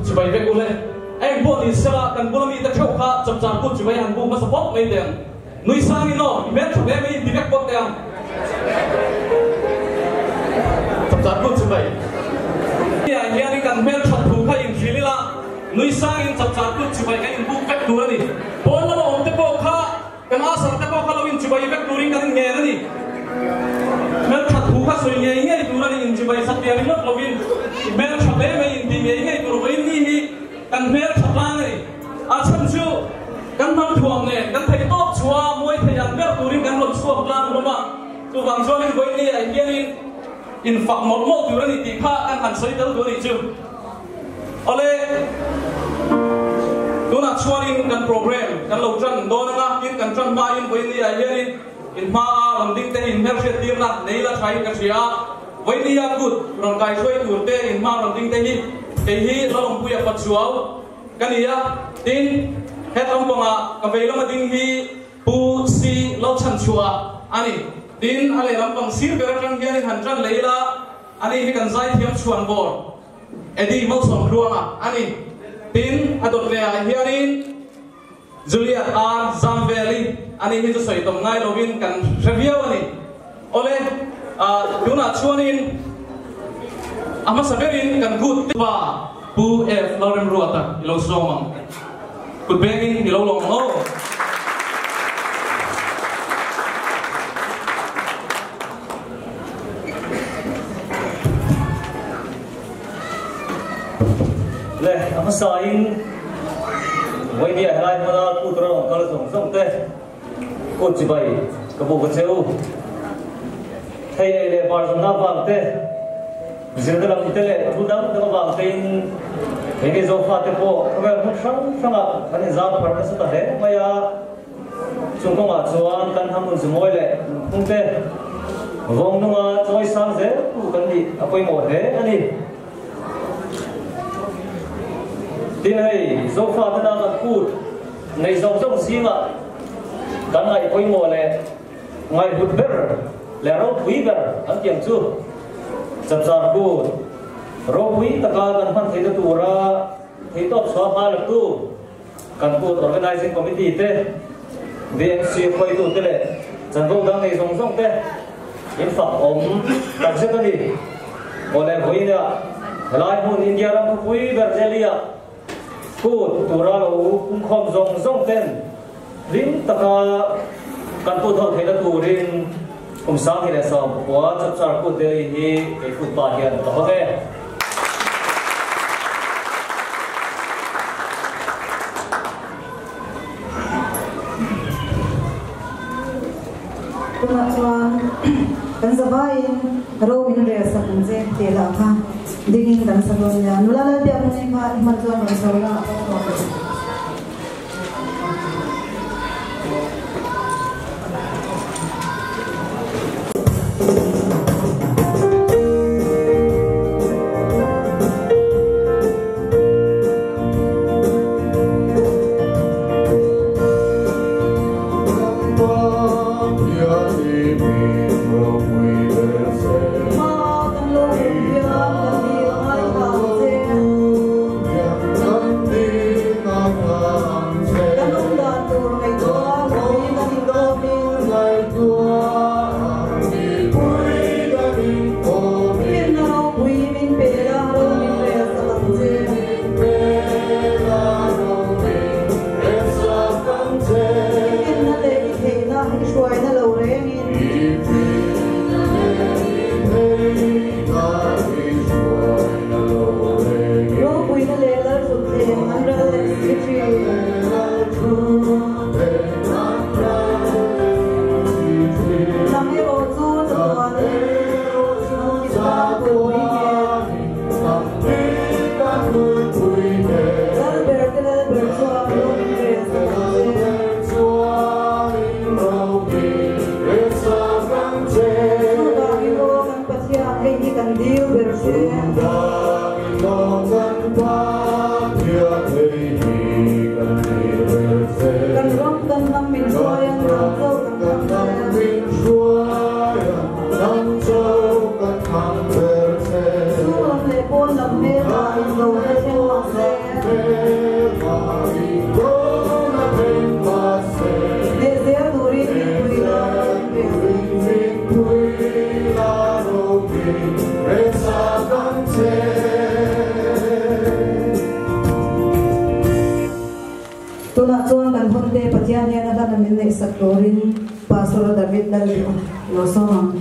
Chubai vek ule, anh buat ni sila kan bulan ni tak cakap CHAPCHAR pun chubai ang buat masa pot ni dia. Nui sang ni no, imen chubai ni di vek pot dia. CHAPCHAR pun chubai. Dia ni kan mel chat tu kai yang kiri lah. Nui sang ni CHAPCHAR pun chubai kan buat vek dua ni. Pon nama om teko kha, kan asal teko kalau in chubai vek dua ni kan nge ni. Mel chat tu kha soi nge dua ni in chubai satya ni not lovin. Mel chubai ni di nge tu lovin ni. Kan mel chaplang ni, asam cu kan nam thuang ni, kan thầy top chua muai thầy yang mel turin kan lom chua plang loma, tu bang chua ni goi ni ai kian in fak mot mot tu ni tikha kan han soi tel tu ni cu, ole tu nak chua ni kan program kan lo jan do na in kan jan ba in goi ni ai kian in ma lam ding te in mel shet tir na nei la thai kan sia với đi cút rong cài xuôi tụt te in mang rong tinh te hi cái hi lo ông puya pat suau cái này tin hết ông bông cái về lo mà tin hi pu si lo chân chua anh tin anh làm bằng xíu về trong kia hành trang lấy là anh hi cần giải thiêm chuan bor edi mau sòng ruộng anh tin adot về hi anh Juliet R Zamveli ani hi soi tom ngai lovin kan review ani ole tuna chuanin ama saberin kan good ba pu f lorem ruata ilo somang good bangin ilo long no le ama sain vậy thì hai mà là cụ trồng cái là trồng thế, cụ chỉ vậy, cái bộ cái xéo, hay là bao giờ nào vàng thế, giờ cái làm thế này, cụ đâm cái vàng tên, cái dầu pha thế bộ, cái mình sáng à, cái này giá phải là sao thế, bây giờ chúng con à, chuan cần ham muốn mua lại, không thế, vòng nó mà chơi sang thế, cụ cần gì, à quay một thế, anh đi. Tin này dấu pha thế nào là cút này dòng dòng gì mà cái này quay mùa này ngày hụt bер là rau quý bер anh tiếng chưa chập chạp cút rau quý tất cả cần phân thấy được tu ra thấy tốt xóa pha được tu cần cút organizing committee thế VMC quay tu thế này chẳng vô đang này dòng dòng thế in phật ống cần sẽ cái gì một là quý nữa lại một India đang quý ber zelia cút tu ra là cũng không dòng dòng tên riêng tất cả căn tu thâu thấy là tu riêng cũng sáng thì là sao quá chập chạp cút đây thì cái cút ba hiện đó thế Tuan kan sabai ro min re sa kunje te la kha dingin kan sabon ya nulala dia mun ma iman tuan kan saula Pastor David dari Losong.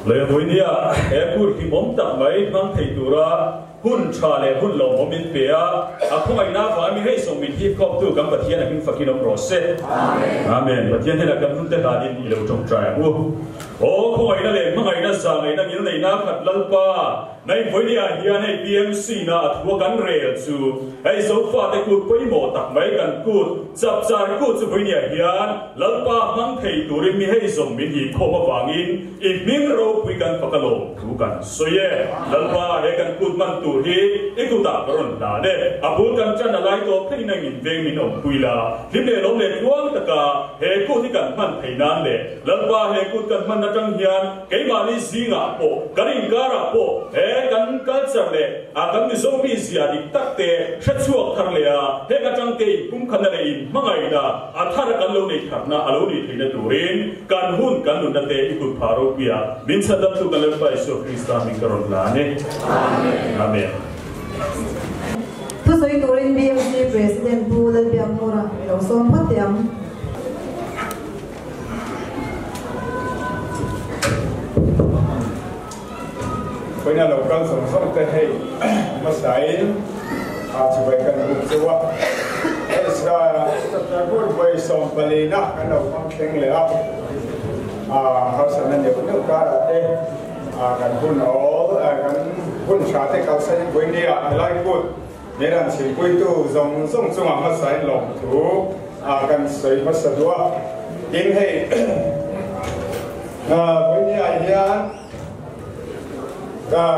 Lệ buổi nia, em cút thì bóng tặng mấy mang thầy tù ra hun trà lệ hun lồng bóng bên phía không ai nào phải mình hay sống mình hip hop tu cầm bát thiên là mình phải kinom rose. Amen. Bát thiên thế là cầm hun tê hà đi lâu trong trái. Ô không ai nào lệ mang ai nào sang ai nào như này nào khát lal pa nay với đi hiền hay BMC na thua cắn rễ chú hay số pha để cút với mồ tắc mấy cần cút chập char cút chú với đi hiền lần ba mang thầy tụ rim mi hay dùng mi hi khô mà vàng in miếng rau với cần phật lồ thú cần xoay lần ba hay cần cút man tụ hi ít tụ tạ có run đá đấy à bốn cần chân là lái tổ thấy này nhìn về mình ông quỳ là phim để lồng để quăng tất cả hệ cút thì cần man thầy nan đấy lần ba hệ cút cần man trăng hiền cái mà đi gì ngã bộ cái gì cả ra bộ hệ cần culture đấy à cần đi zombie gì à đi tắc tệ set chuộc thằng lệ à hệ cái trăng tệ cũng khăn này mà ngày đó à thà là cần lâu này thằng na alo đi thấy là tụ rin cần hun cần luôn tệ ít tụ pharo bia min sa đâm tụ cần lên phải số Christa mình karon là nè amen Thu soi turin BMC President Bu Lal Biang Mura lo som patiam bây giờเราการส่งส่งแต่ให้มาใส่ช่วยกันบุกจัวเอสกาจะพูดไปส่งไปเลยนะกันเราฟังเพลงเลยเขาสนับสนุนเรื่องการอะไรกันพูดเอากันพูดชาติเขาใช้วันนี้ไล่พูดเนี่ยนั่นสิคุยตู้ส่งจังมาใส่ลงถูกันใส่มาสะดวกยิ่งให้วันนี้ไอ้ยัน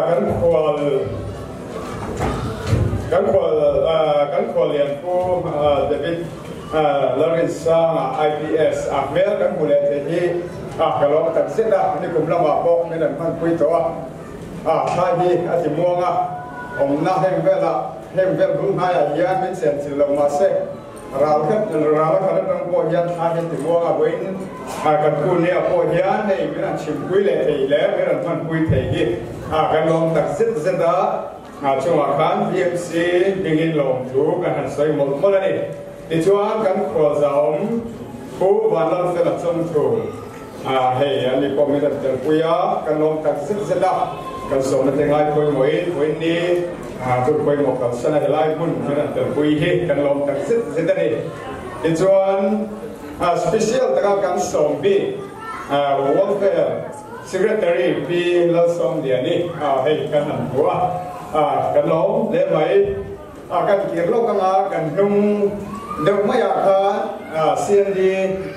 กันควรเรียนผู้เดวิดลอเรนซ่า IPS เมื่อกันผู้เรียนที่กำลังตัดสินนะนี่กลุ่มละมาบอกในด้านพันคุยตัวชายที่อาทิม่วงผมน่าเห็นเวลรุ่งหายยันเป็นเสียงสิลงมาเสกเราแค่ต้องพูดยันชายที่ม่วงเว้นกันคุณเนี่ยพูดยันให้เวลาชิมคุยเลยทีแล้วเวลาพันคุยทีกันลงตัดสินนะช่วงการ BMC ดึงอินลงถูกกันใส่หมดเลยที่ช่วงกันขวดสมผู้วันเราเสร็จจนถูกเฮ้ยอันนี้ผมมีแต่เจอคุยกันลงตัดสินนะกันส่งมาถึงไลฟ์คุยหมวยคุยนี้คุยหมดกับสนามไลฟ์บุญมีแต่เจอคุยที่กันลงตัดสินนี่ที่ช่วงspecial ตะการกันส่งปีwelfare secretary ปีเราส่งเดี๋ยวนี้เฮ้ยกันหันหัวกันล้มเลี้ยไหมกันเกี่ยวกับกันนุ่งเดี๋ยวไม่อยากทานเสียงดี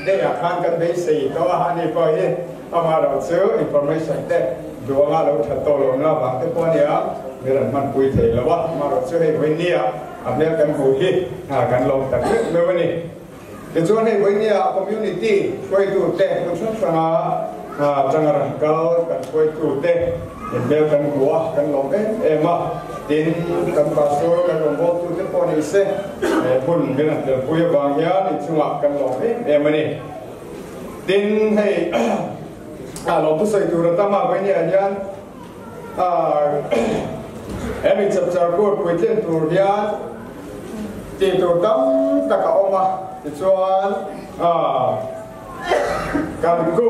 ได้อยากทานกันไปสี่ตัวฮันนี่พอเห็นเอามาเราซื้อ information ได้ดูว่าเราถัดโตลงแล้วบางทีพวกเนี้ยเมื่อมันคุยเถอะแล้วว่ามาเราซื้อให้วันนี้เนี้ยกันหูที่กันลงแต่เมื่อวันนี้เดี๋ยวช่วงให้วันนี้ community ช่วยดูเต้คุณช่วยฟังจังหวะกันช่วยดูเต้เดี๋ยวกันหัวกันลงเอ็มดินกันบาสูกันลงบอลตัวเจ้าปนิเซ่พุ่นกันเดี๋ยวคุยบางอย่างนี่ช่วงกันลงเอ็มนี่ดินให้ลงผู้ใส่ตัวตั้งมาไว้เนี่ยยันมีจับจับกูคุยเล่นตัวยันตีตัวตั้งตะกออกมาช่วงการกู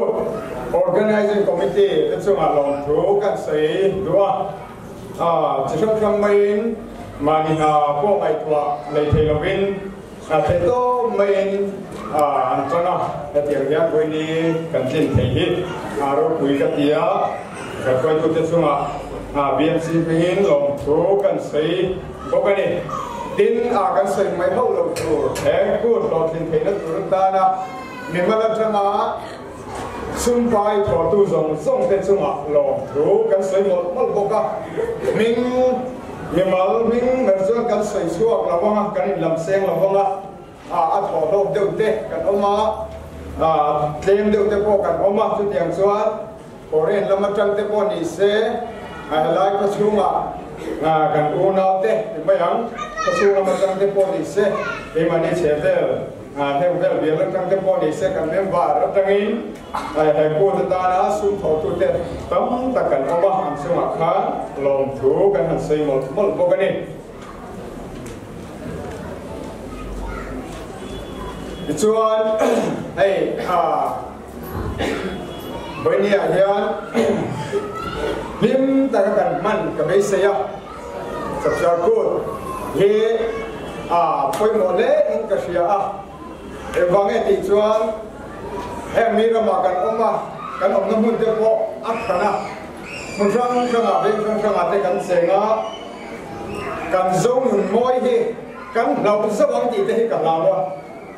organizing committee เป็นส่วนลงทุนกันใส่ด้วยจะช่วยทำให้มันพวกไอ้ตัวในเทเลวินเทโต้ไม่อันตรายแต่เดี๋ยวนี้วันนี้กันทิ้งเที่เราคุยกันเดียวกับคนทุกท่านBMC เป็นลงทุนกันใส่พวกนี้ดินกันใส่ไม่เข้าลงทุนแทงกูลงทิ้งเที่ยวตัวนั้นนะนี่มันจะมาสุ่มไปถอดตู้ส่งเป็นสุ่มลงถูกันใส่หมดบอกว่ามิงเหมือนส่วนกันใส่ช่วงระวังกันลำเสียงระวังถอดโลกเดือดเตะกันออกมาเตรียมเดือดเตะพอกันออกมาจุดอย่างส่วนพอเรียนแล้วมาจังเตะพอนี่เสียไล่กระชุ่มกันอูนเอาเตะไม่ยังกระชุ่มมาจังเตะพอนี่เสียที่มันนี่เสียเตะเที่ยวเบียร์จังเตะพอนี่เสียกันเรื่องว่ารับจังอินให้พูดตานะสุ่มถอดตู้เตะตั้มตะกันออกมาหันสุ่มขาลงถูกันหันใส่หมดพวกนี้ส่วนไอ้วันนี้ยันลิมตะกันมันกับไม่เสียสับสนกูเฮไปหมดเลยอินกับเสียบางทีส่วนมีระมากันออกมากันออกน้ำมันเดือดอัดกันนะ một răng răng về răng về cần xe ngã cần giống những môi hi cần lòng rất vắng thì thế cả làm rồi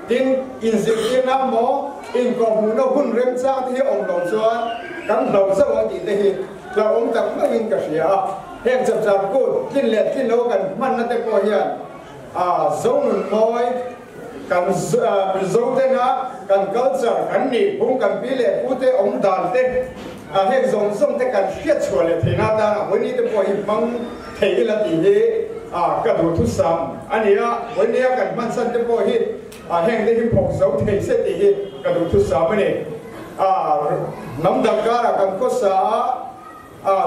tin in dịch in nam mỏ in còn nó hun rem sang thì ông lòng xóa cần lòng rất vắng thì thế là ông tập nó in cả gì à hiện chập chập cốt tin lệ tin lâu cần man nó tới coi hiện giống những môi cần giống thế nào cần culture cần nhị cũng cần bí lệ cụ thể ông đàn thế hiện giống thế cần thiết chùa lệ thì nào ta với ní tới coi mang thấy là gì cái đồ thuốc sắm anh ấy với ní cần man sanh tới coi hiện hiện đây phong dấu thấy sẽ thì cái đồ thuốc sắm này nắm đặc cả là cần có xã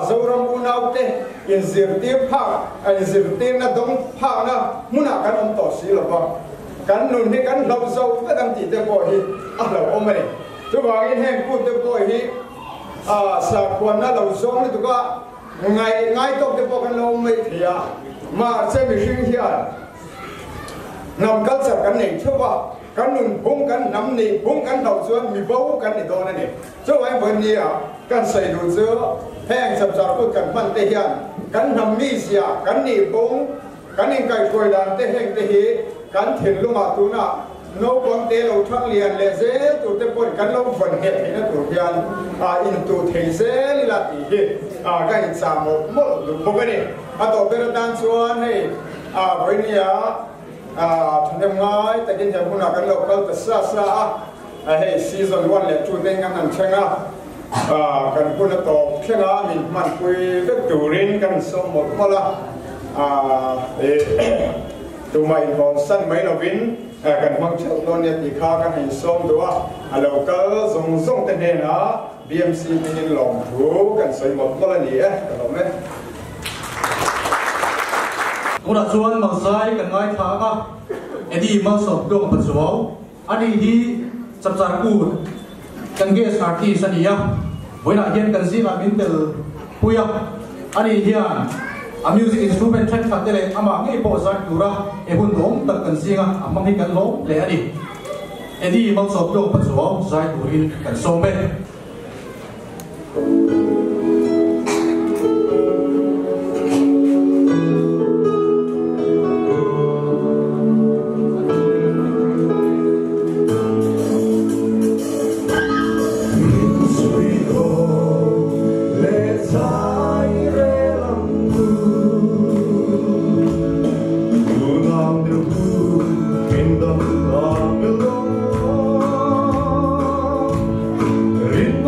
dấu rong u nào thế in diệt tiêu phá in diệt tiêu na đông phá na muốn là cần ông tổ sĩ là bao cần nôn thì cần lâu dấu cái đăng chỉ tới coi hi là ông này chú bảo in hiện cụ tới coi hi xã quan na lâu dấu này tụi có ngày ngày tốt tới coi cần lâu mấy thì mà xem bị sinh hiện nằm cắt sạc cần này chú bảo cần nôn bung cần nắm này bung cần đầu xuống bị bấu cần này đó này chú bảo vấn đề cần xây đủ giữa hẹn sập sạp của cần phân tê hiện cần nằm mi xia cần nỉ bung cần in cây quay đàn tê hẹn tê hi cần thiền lu mà tu na nấu con tê lâu thoát liền lệ dễ tu tê bồn cần lâu phần hệ thì nó tu hiền in tu thấy dễ là tí hi cái hình sản một đúng cái này tổ bê đàn xuân hay với nia thằng em ngay tại kinh nghiệm của nó cần lâu câu từ xa xa hay season 1 lệ chu tê ngang hàng chăng cần quân tổ phiên mình mang quy đất chủ rin cần sống một mà là tụi mày còn sân mấy là vin cần mang chậu luôn nha thì khá cần hình sống đó lâu cơ dùng tên này nó BMC bên lòng thú cần xây một mà là gì á đúng không? Cô đã chuan mặc sai cần ngay thả cả, đi mà sập luôn bật xuống, anh đi sắp ra cùn, cần ghé sát thì sao nhỉ? Với lại hiện cần gì mà mình từ quê anh đi hiện music instrument track phát lên, mà nghe bộ giải đủ ra, hun đốm tập cần gì mà mình cần lốm lẽ đi mà sập luôn bật xuống, giải đủ đi cần sông bên. Rin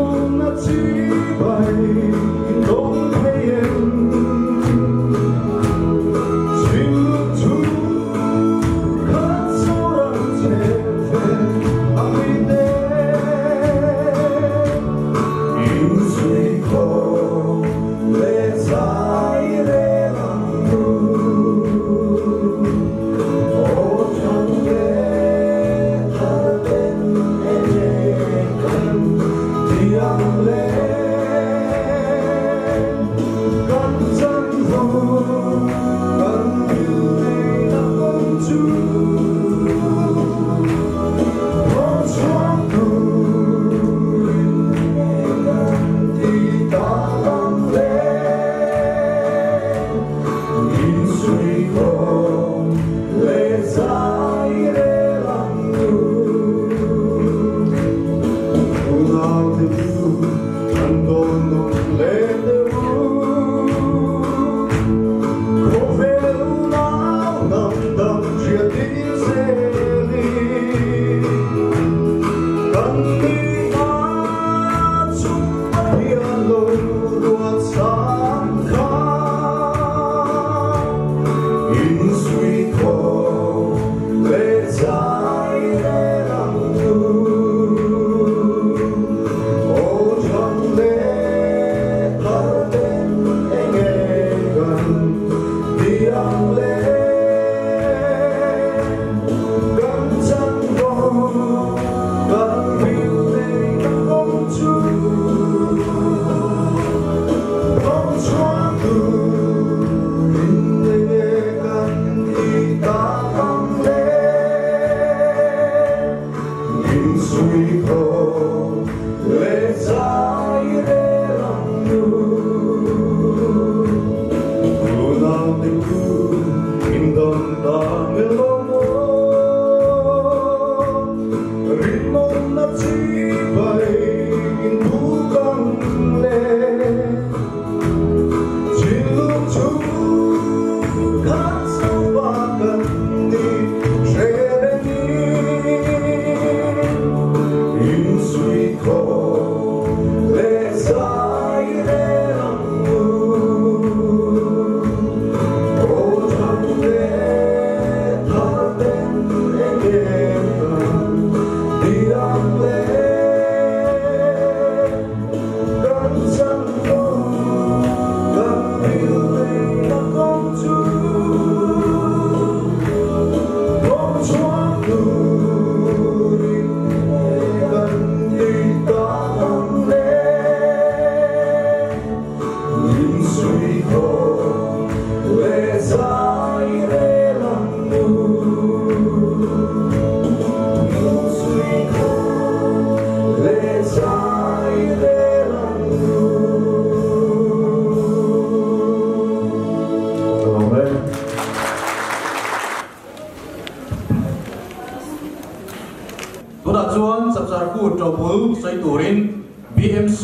ku tobul sai turin BMC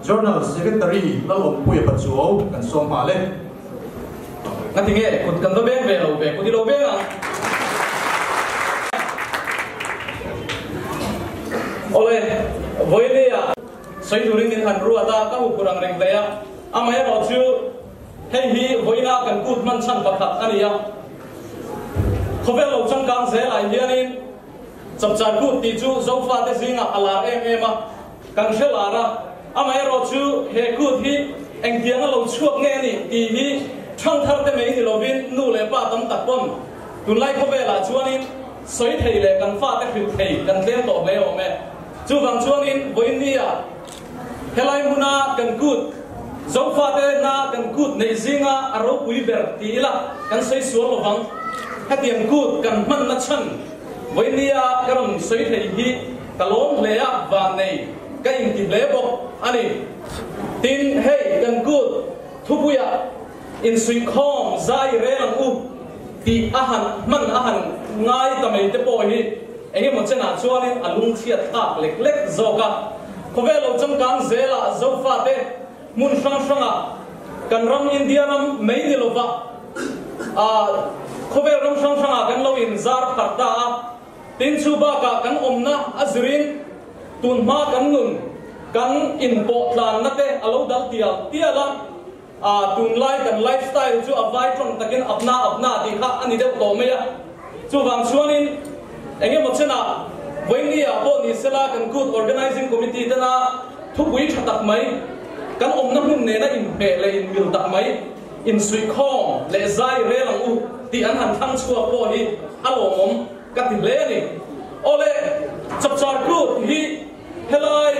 Journal Secretary lalom puya pachuo kan som hale ngatinge kut kan be ve lo be kudi lo be na ole voilia sai turin in han ruata ka hu kurang reng daya amaya ro chu hei hi voina kan kut man chan pakhat ania khovel lo chang kang ze lai hianin chapchar kut ti chu zofa te zinga ala em a kan shelara amai ro chu he kut hi engtiang lo chuak nge ni ti hi thang thar te mei ni lovin nu le pa tam tak pom tun lai khovela chuanin soi thei le kan fa te khil thei kan tlem to le o me chu wang chuanin voinia helai muna kan kut zofa te na kan kut nei zinga aro pui ber ti la kan sei sual lo wang hatiam kut kan man na chan voinia karon soi thei hi kalom le a wa nei ka in ti le bo ani tin hei kan kut thupuya in sui khom zai re lang u ti ahan man ahan ngai tamei te po hi enge mo chena chuanin alung chiat tak lek lek zoka khovelo cham kang zela zofa te mun sang sanga kan ram india ram mei ni lova a khovel ram sang sanga kan lo in zar pharta tin chu ba ka kan omna azrin tun ma kan nun kan in po tlan na te alo dal tiala tun lai kan lifestyle chu avai trong takin apna ti kha ani de to me ya chu wang chuanin enge mo chena voinia po ni sela kan good organizing committee tana thupui thatak mai kan omna hun ne na in pe le in mil tak mai in sui khom le zai re lang u ti an han thang chua po hi alomom katin le ni ole chapchar good hi helai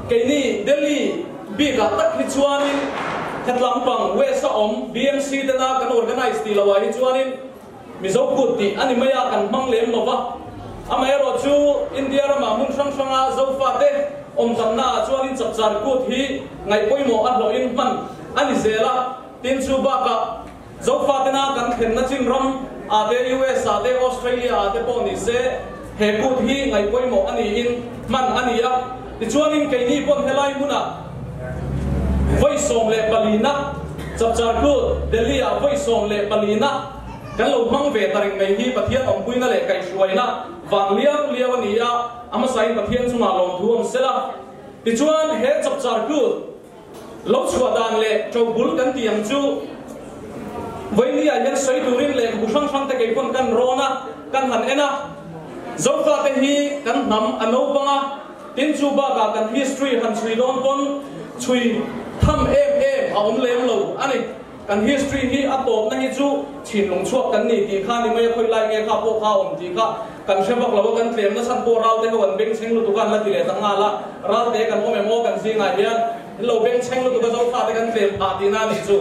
keini delhi bi ga tak hi chuanin hetlam pang we sa om BMC dana kan organize ti lawa hi chuanin mizo good ti ani maya kan manglem lova amai ro chu india rama mun sang sanga zofa te om tanna chuanin chapchar good hi ngai poimo a lo in man ani zela tin chu ba ka zofa dana kan khen na chin ram ade US ade Australia ade po ni se he good hi ngai poimo ani in man ani ya ti chuanin keini pon helai muna voi som le palina chapchar good delhi a voi som le palina kan lo mang ve taring mai hi pathian om puina le kai suaina wang liaw ania ama sai pathian chunga lom thuam sela ti chuan he chapchar good lo chua dan le chobul kan tiang chu voinia yan soi turin le busang sang te kai pon kan rona kan han ena zofa te hi kan nam ano banga tin chu ba ka kan history han chui don pon chui tham em a om lem lo ani kan history hi atop na hi chu chin long chuak kan ni ti kha ni mai khoi lai nge kha po kha om ti kha kan shebak lawa kan tlem na san po raw te ko wan beng cheng lu tu kan la ti le tanga la raw te kan om emo kan singa hian lo beng cheng lu tu ka zo pha te kan tlem pha ti na ni chu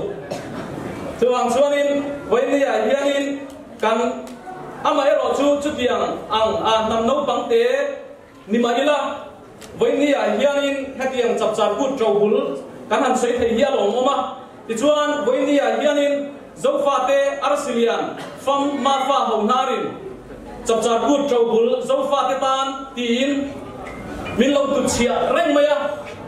chuang chuanin voinia hianin kan ama ero chu tiang ang a nam no bang te ni ma ila voinia hianin hetiang chapchar gut chobul kan han sei thei hial om oma ti chuan voinia hianin zofa te arsilian fam ma fa honarin chapchar gut chobul zofa te tan tin min lo tu chia reng maya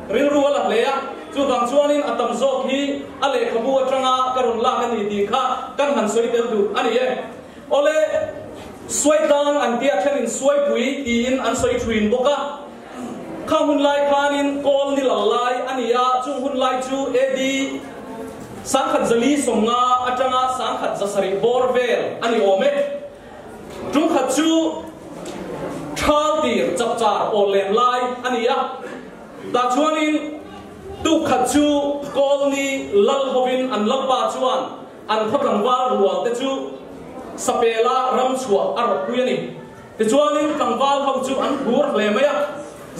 ring ruala leya chu bang chuanin atam zok hi ale khabu atanga karon la kan ni ti kha kan han soi tel du ani ye ole soi tang an tia thanin soi pui tin an soi thuin boka khamun lai khanin kol ni lalai ania chu hun lai chu edi sangkhat zali somnga atanga sangkhat zasari borvel ani ome chu khat chu thal tir chapchar olen lai ania ta chuanin tu khat chu kol ni lal hovin an lalpa chuan an khotang war rual te chu sapela ram chua arok kuyani te chuanin tangwal ho chu an bur hle maya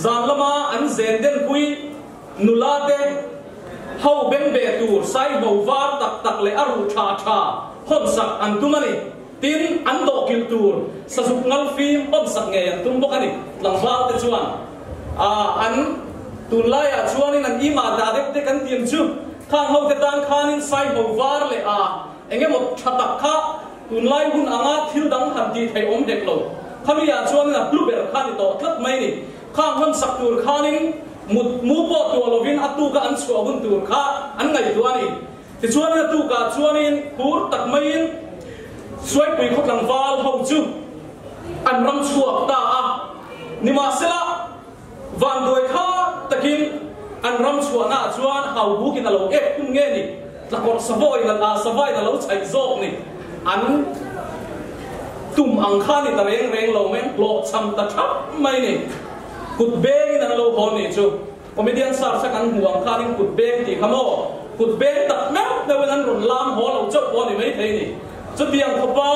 zan lama an zen den kui nulate ho ben be tur sai bo war tak tak le aru tha hon sak an tumani tin an do kil tur sasuk ngal film pom sak nge an tum bokani langwal te chuan an tunlaya chuanin an ima da te kan tiam chu khang ho te tan khanin sai bo war le enge mo thatak kha tunlai hun anga thil dang han ti thei om dek lo khamia chuanin a blueberry khani to tlat mai ni ข้างคนสักตัวข้านิ่งมูปอตัวเราวินอัตุกันชัวหุ่นตัวข้าอันไงตัวนี้ที่ชวนอัตุกันชวนนินพูดตักไม่ยินสวยปีเขาหลังฟ้าเขาจูอันรำชัวตานิมาเสละวันโดยข้าตะกินอันรำชัวหน้าชวนเขาบุกินเราเอฟคุ้งเงี้ยนี่หลักกฎสบายนั่นสบายนั่นเราใช้โซ่นี่อันตุ่มอังคารนี่ตะเร่งเราแม่งโลดช้ำตะทับไม่นี่กุดเบงนั่นเราพอนี่จูคอมเมดี้สารสักอันห่วงข้านี่กุดเบงที่ขโมยกุดเบงตัดแม้ในวันนั้นรุนลามหัวเราเจ้าพอนี่ไม่เท่นี่จุดเดียงขบ้า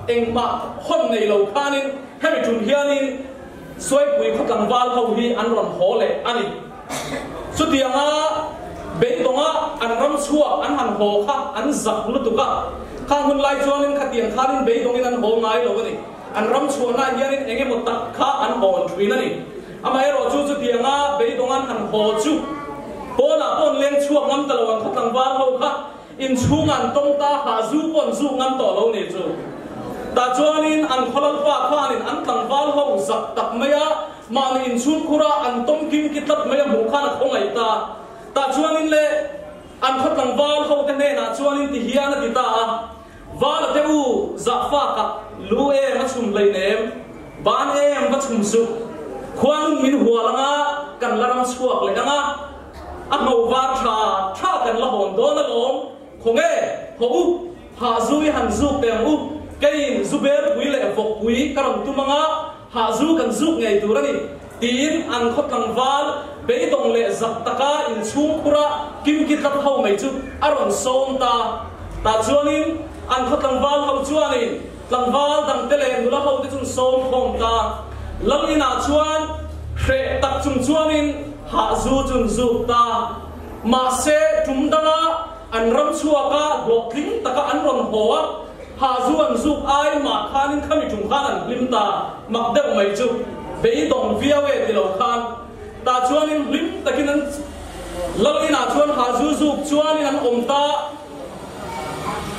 เองมาคนในเราข้านี่ให้ไปจุนเฮียนี่สวยปุยเขาตังวาลเขาฮีอันรุนหัวเลยอันนี้จุดเดียงเบงตรงอันรำชัวอันหันหัวข้าอันจับลุตุกะข้างคนไล่ชวนนี่ขัดเดียงข้านี่เบงตรงนี้อันหัวไงเราวะนี่อันรำชัวน่าเฮียนี่เองหมดตักข้าอันหัวทวีนั่นนี่อามาให้เราจุดเดียงเบงตรงอันหันหัวจุปนเลี้ยงช่วงน้ำตะวันเขาตังวาลเขาข้าอินช่วงอันต้มตาหาจูปนจูน้ำต่อเราเนี่ยจูแต่จวนนินอันขลังฟ้าข้านินอันตังวาลเขาจับตักไม่ยะมาอินช่วงคุระอันต้มกินกิตับไม่ยะหมูข้าคงไอตาแต่จวนนินเล่อันขลังวาลเขาเน่นะจวนนินที่เฮียนักตาวาลเทอูจับฟ้ากับลูเอมาชุมเลยเนมบ้านเอมาชุมสุขวานมินหัวละงะกันละรำสวกเลยนะงะอันเอาวาท่ากันละหอนโดนละหอนคงเขาหาจูหันจูเต็มเกี่ยจูเบลปุยเล่ฟกปุยกระรำตุมังหาจูกันจูไงตัวนี้ตีนอันขดลังวาลเบยตงเล่จับตะกาอินชุ่มคุระกิมกิตัดเขาไม่จุอารมณ์โซมตาจวนนินอันขดลังวาลเขาจวนนินลังวาลดังเตเลนุละเขาที่จุนโซมคงตาลังอินาจวนเรตักจุนจวนนินหาจูจุนจูตามาเสจุมดังอันรำชัวกาบล็อกทิ้งตะกอันรอนหัวหาจูอันจูไอมาข้านินขมิจุมข้านันลิมตามักเด็กไม่จุเบยตงเวียเวติโลคานตาจวนนินลิมตะกินันลังอินาจวนหาจูจูจวนนินอันอมตา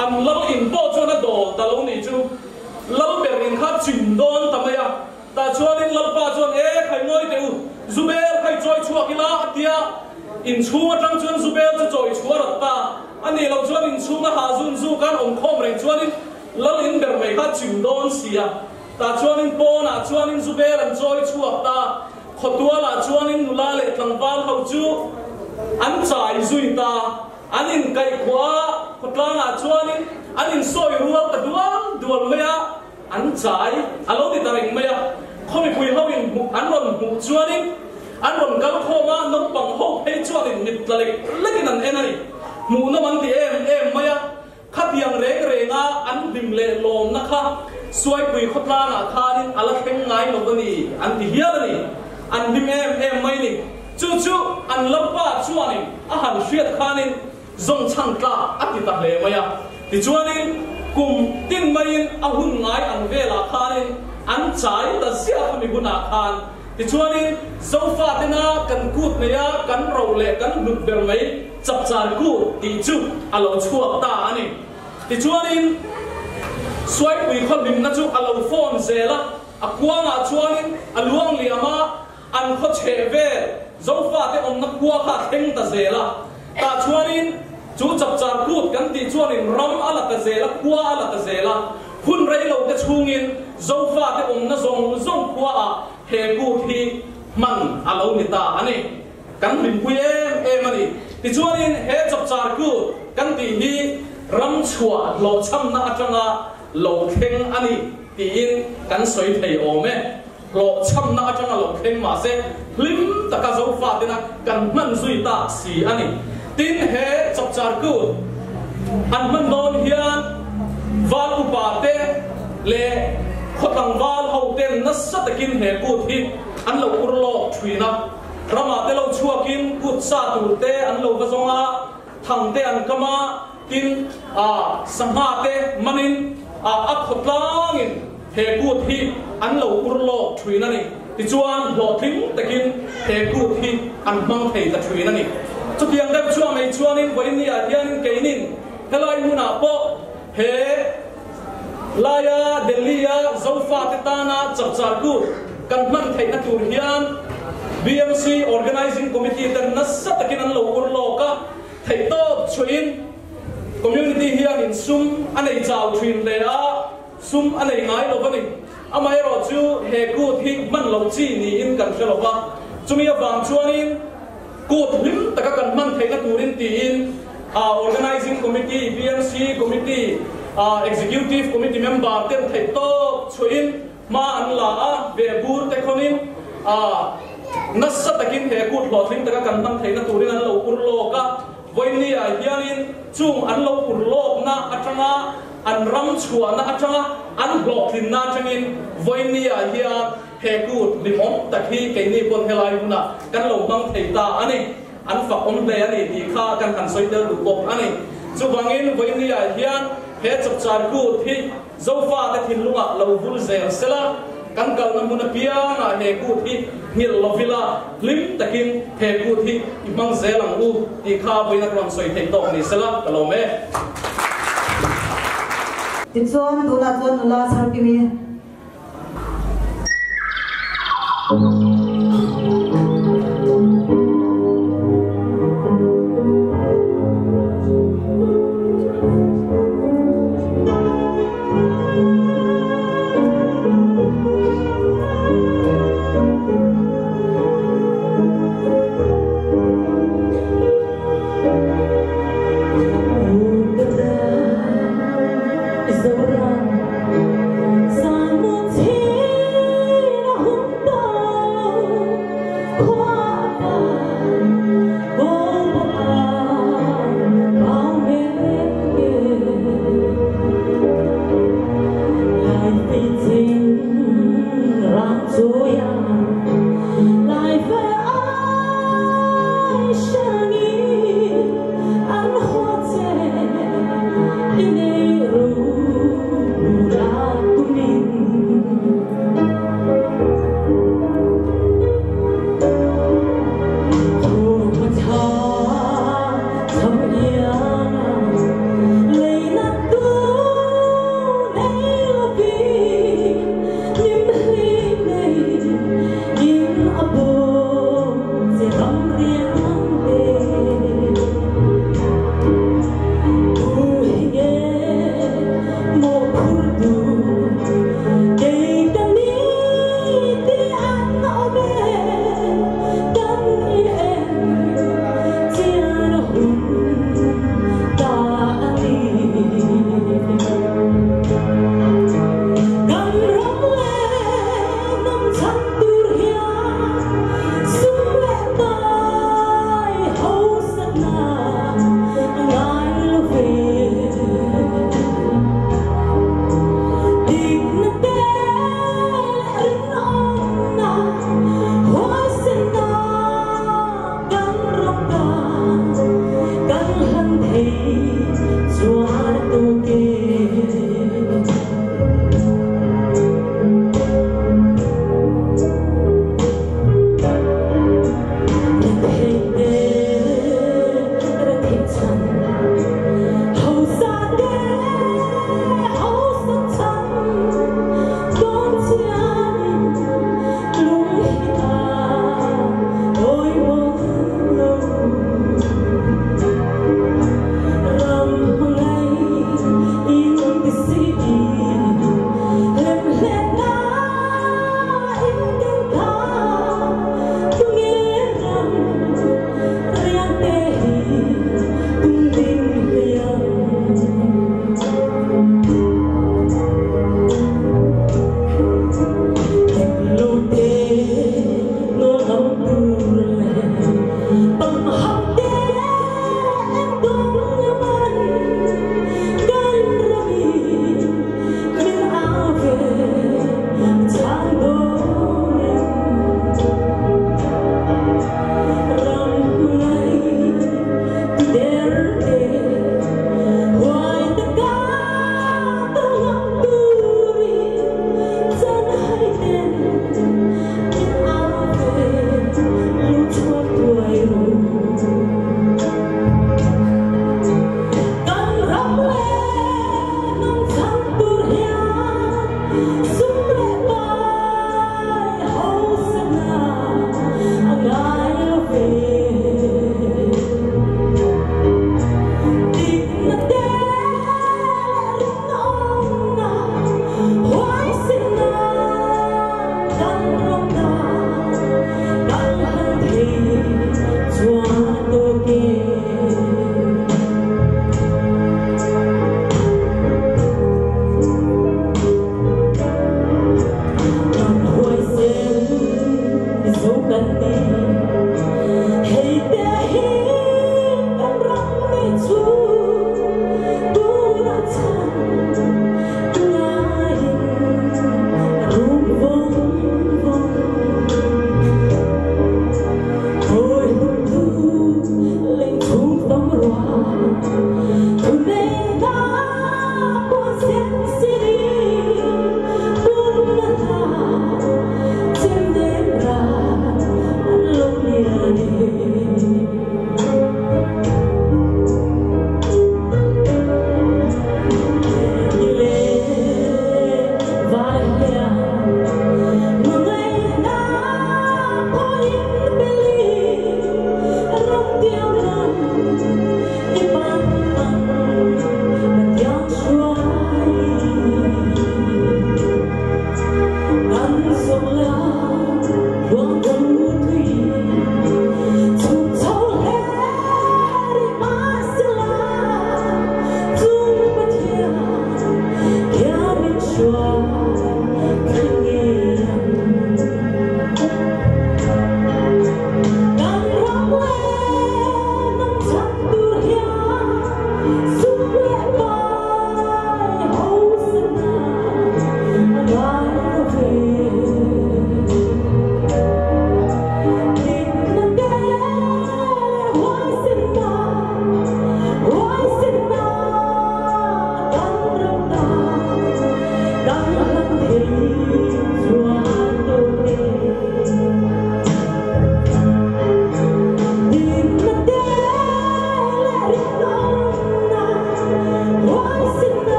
อันลังอินโปจวนโดตะลงนี่จูลังเบรินข้าจิมโดนทำไมอะตาจวนนินลังปาจวนใครง่อยเดียวจูเบลใครจอยชัวกิลาเดียอินชัวจังจวนจูเบลจะจอยชัวรัตตาอันนี้เราจวนอินชัวหาจุนจูกันองคอมเรงจวนนินลังอินเบรไม่ข้าจิมโดนเสียตาจวนนินโปน่ะจวนนินจูเบลอันจอยชัวตาขดตัวละจวนนินนุลาเล็กลังวาลเขาจูอันจ่ายจุยตาอันอินไก่ขวาขดลาน่ะจวนนินอันอินซอยรัวตะดวนไม่อะอันจ่ายอันเราติดตาเรงไม่อะเขาไม่คุยเขาอินอันรอนหูจวนนินอันรอนกันเข้ามาน้องปังเขาให้จวนนินนิดละเล็กนั่นเองนี่หมูน้ำมันที่ไม่อะขัดยังเรงอันดิมเล่ลมนะคะสวยคุยขดลาน่ะคานินอะไรแข็งไงลงกันนี่อันที่เฮียนี่อันดิมไม่นี่จู่อันลับป้าจวนนินอาหารเสียดคานินจงช่างตาอัติตาเลยไม่อะที่จวนนินกุมตินไม่อาหุ่นไงอันเวลาคานินอันใจแต่เสียขมิบุนาคานที่ชวนนี้โซฟาเตน่ากันกูดเนี่ยกันเราเล่กันลุกเบลไม่จับจานกูตีจุอารมณ์ชั่วตาอันนี้ที่ชวนนี้สวยปุยคนบินนั่งจุอารมณ์ฟอนเซล่ะอักวางชวนนี้อลวงเลียมาอันเขาเชเวโซฟาเตอมนักกัวขาเต็งตาเซล่ะแต่ชวนนี้จูจับจานกูดกันตีชวนนี้รำอะไรตาเซล่ะกัวอะไรตาเซล่ะคุณไรเราจะชูงินโซฟาที่น่ะทรงกัวเฮกูที่มันอาเรานิตาอันนี้กันบินคุยมันนี่ที่ชวนนี้เฮจับจานกูกันตีนี้รำชัวโลช่ำน่าจังโลเข่งอันนี้ตีอินกันสวยเทโอเมโลช่ำน่าจังโลเข่งมาเสลิมตะกาโซฟาที่นั่นกันมันสุยตาสีอันนี้ตีนเฮจับจานกูอันมันโดนเฮียนวาลุปาเตเลขดังวาลเขาเต้นนัสตะกินเหกูที่อันเราอุรโลทวีนะรามาเตเราชัวกินกุศลตูเตอันเราผสมทางเตอันกมากินสังหาเตมันินอักขดลางินเหกูที่อันเราอุรโลทวีนั่นนี่ที่จวนหลอดทิ้งตะกินเหกูที่อันมังเทตะทวีนั่นนี่จุดยังได้ชัวไม่ชัวนินวันนี้อาเดียนินเกนินทลายมุนาโปเฮลายาเดลียโซฟาติตานาจับจารกู kan man thei na tur hian BMC organizing committee tan na satakin an lo urlo ka thei to chuin community hian in sum anei chau thin le a sum anei ngai lo bani amai ro chu he ku thi man lo chi ni in kan khelo ba chumi awang chuanin kut lim taka kan man thei na turin ti in organizing committee BMC committee executive committee member ten thei to chuin ma an la a ve bur te khonin nasa takin he kut lo thling taka kan man thei na turin an lo urlo ka voini a hianin chung an lo urlo na atanga an ram chua na atanga an block lin na changin voini a hian he kut limom takhi keini pon helai huna kan lo mang thei ta ani an fa om le ani ti kha kan kan soi der lu bok ani chu wangin voini a hian he chapchar kut hi zofa ta thin lunga lo bul zel sela kan kal na mun pia na he kut hi hil lovila lim takin he kut hi imang zelang u ti kha boina kram soi thei to ni sela kalome tin chuan tuna chuan nula sar ki mi Is the one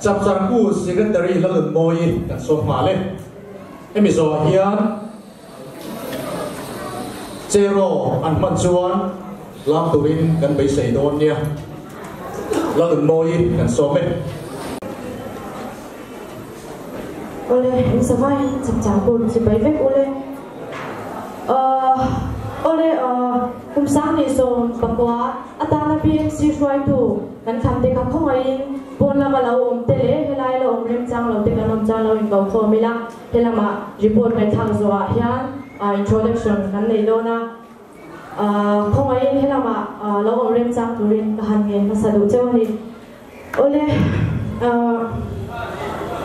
CHAPCHAR ku secretary lalun moi kan som male MIZO hian zero an man chuan lam turin kan bei sei don nia lalun moi kan som me ole savai CHAPCHAR ku si bai vek ole kumsang ni so pakwa atana PMC shwai tu kan khamte ka khongai bon la malo om tele helai lo om rem chang lo te kan om chang lo in ko kho mila helama report mai thang zo a hian introduction kan nei do na khongai helama lo om rem chang turin ka han nge na sadu chawani ole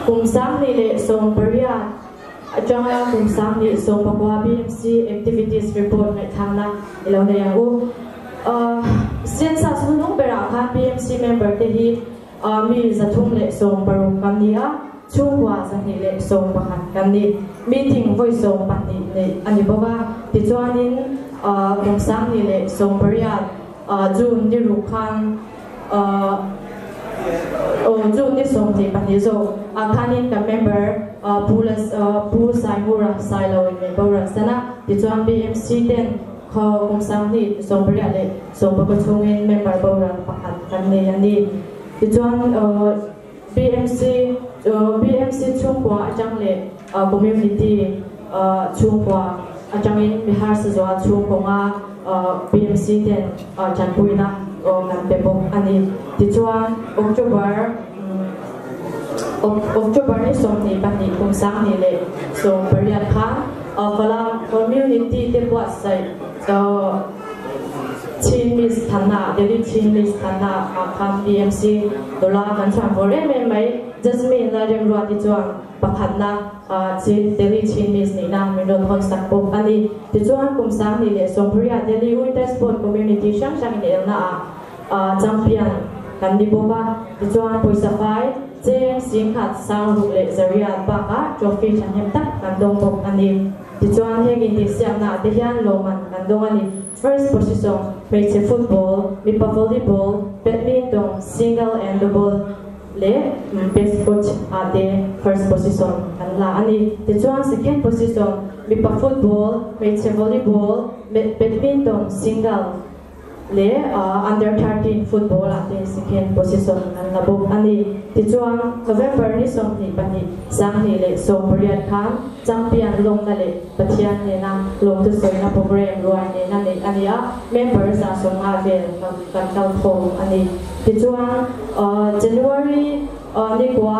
kumsang ni le som paria Ajang kumsang ni so pakwa BMC activities report mai thang na ilo na yang u siensa sunung bera khan BMC member te hi mi zathum le so paru kam ni a chungwa zani le so pakhan kam ni meeting voice so pati ne ani baba ti chuanin kumsang ni le so paria june ni ru khan June ni som ti pati zo khanin ka member pu sai mura sai lo in member sana ti chuan BMC ten kho kumsang ni som paria le so pa ko chungin member bora pakhat kan ne ani ti chuan BMC chungwa ajang le community chungwa ajang in bihar se zo chungwa BMC ten chanpuina ngam pepo ani ti chuan October ni som ni pati kumsang ni le so paria kha kala community te bua sai so chin mis thana deli chin mis thana kham BMC dola kan chan bore me mai jasmine la dem ro ti chuan pakhat na chin deli chin mis ni na me don hon sak pop ani ti chuan kumsang ni le so paria deli winter sport community shang shang ni na champion kan di boba ti chuan poisa fai Jeng sing khat sang ru le zaria ba ka trophy chan hem tak kan dong bok ani ti chuan heng in ti siam na te hian loman kan dong ani first position meiche football mipa volleyball badminton single and double le best coach ate first position kan la ani ti chuan second position mipa football meiche volleyball badminton single le under 13 football ate second position kan la bok ani ti chuan November ni som ni pani sang ni le so period khan champion long na le pathian ne na long tu soi na program roi ne na le ania members are so ma vel kan kal kho ani ti chuan January ni kwa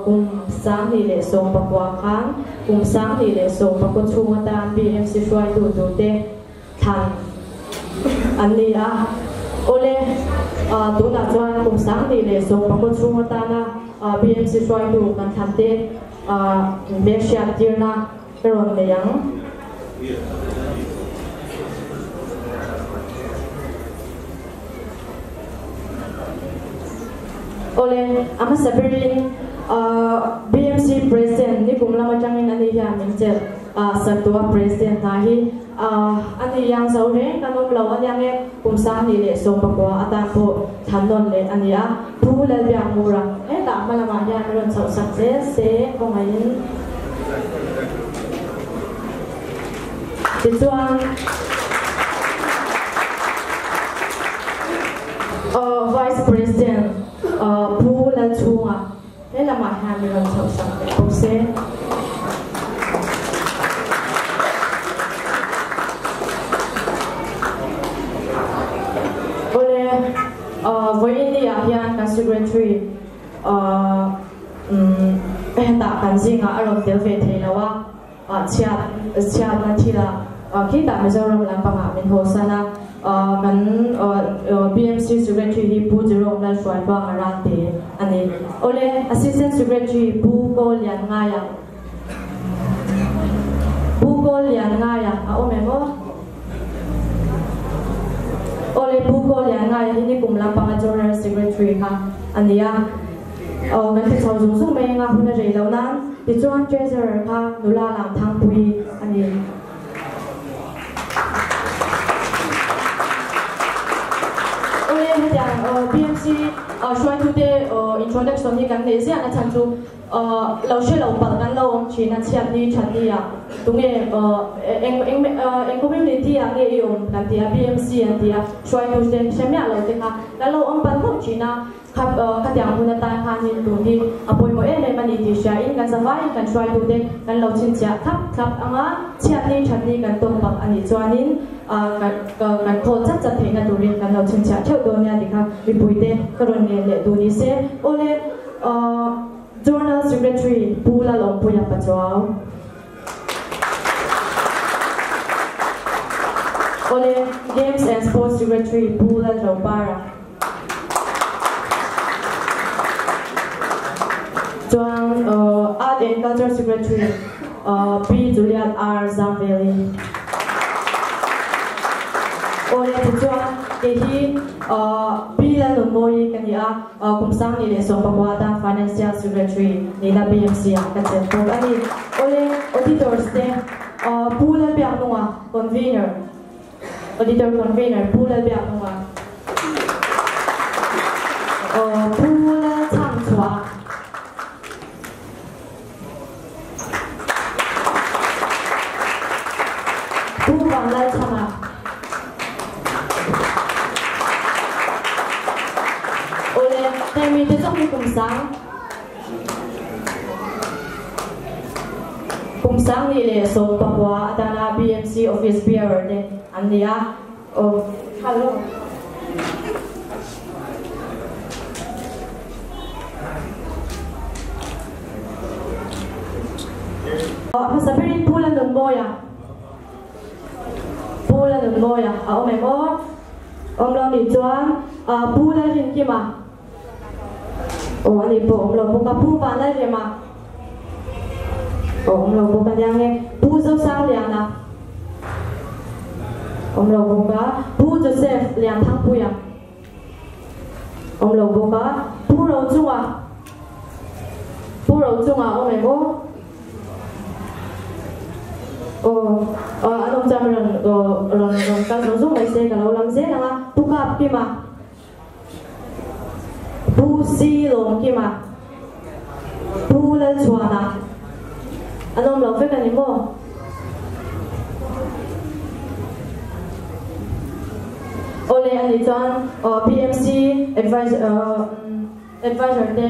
kum sang ni le so pakwa khan kum sang ni le so pakko chunga tan BMC shwai tu te than ani ole tu na chuan kumsang ni le so pakko chunga ta na BMC shwai tu kan thante Malaysia tirna ron le yang ole ama sabirin BMC president ni kumla machangin ani ya minchel satwa president nahi ani yang zaure kanom law ani ange kumsang ni le so pakwa ata po thanon le ani a pula bya mura e ta malama ya ron sau success se kongain tichuan vice president pula chunga thế là mà 20 lần sầu sắc để bốc xe với India hiện các secretary hiện tại kan zinga arong tel ve theilawa chat na thila khi ta Mizoram lampanga min hosana kan BMC secretary hi pu jerong la shwai ba ngarate ani ole assistant secretary pu ko lian ngaya a omemo ole pu ko lian ngaya hi kum lampanga general secretary ka ania kan ti chau zum me nga huna rei lo nan ti chuan treasurer ka nula lam thang pui ani ole hetiang BMC shwai tu de introduction ni kan ne sia na chan chu lo she lo pal kan lo om chi na chiat ni chat ni ya tunge eng community a nge yom kan ti BMC an ti shwai tu de semya lo te ka lo om pan ho chi na các tiếng Hàn ta khan hin tu hi apoi mo em mani ti sha in kan zawai kan try tu de kan lo chin cha thap anga chat ni kan tom pak ani chuanin kan tho chat theina turin kan lo chin cha theu do nya dikha mi pui te karon ne le tu ni se ole journal secretary pula long puya pa chawao ole games and sports secretary pula ropara Joan Art and Culture Secretary P. Julian R. Zamveli. Oleh Joan Kehi Bila Lumoi Kania Kumsang ni Lesong Pembuatan Financial Secretary Nila BMC yang kecil. Ani oleh auditors de Pula Biak Nua Convener Auditor Convener Pula Biak Nua Pula Chang Chua. Bukan lai chana. Oleh kami tu cakap kumsang ni le so Papua adana BMC office bearer de ania hello. Apa sabihin pula ng boya? Pula ng boya. Ome mo. Lo ni chuan. Pula rin kima. Ani po. Lo buka pupa na rin ma. Lo buka yang puso sang liang na. Lo buka pu Joseph liang thang puya. Lo buka pu rau chunga. Pu rau chunga. Ome mo. Anong jam ron kan rosong mai se kalau lam se na tukap ki ma bu si long ki ma bu la chuana anong lo fe kan ni mo ole ani chuan PMC advisor de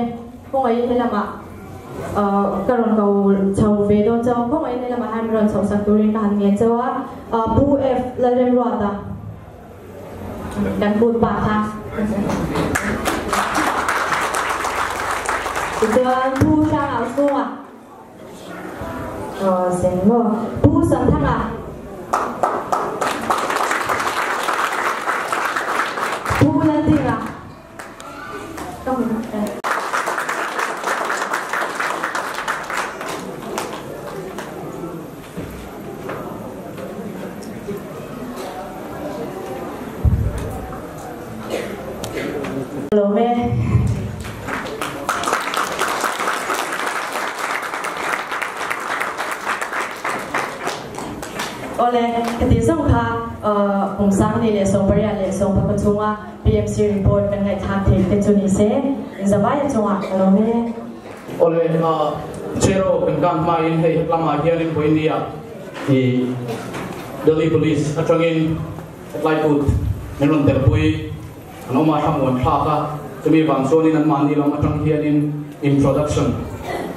kung ai hela ma karon kau chau ve do chau ko mai ne la mahan ron chau sa turin ka han nge chawa bu f la rem rota dan put pa tha dan bu sang ao suwa sen mo bu san thang a bu la tinga không Hello, me. Oleh ketisong ka kumsang ni lesong beria lesong pakachunga PMC report kan ngai thak thei te chuni se inzawai chunga hello me. Oleh chero kan ma in hei lama hianin po India di Delhi Police atangin lai put menon terpui ano ma hamon thaka chumi wangso ni nan mani long atang hianin introduction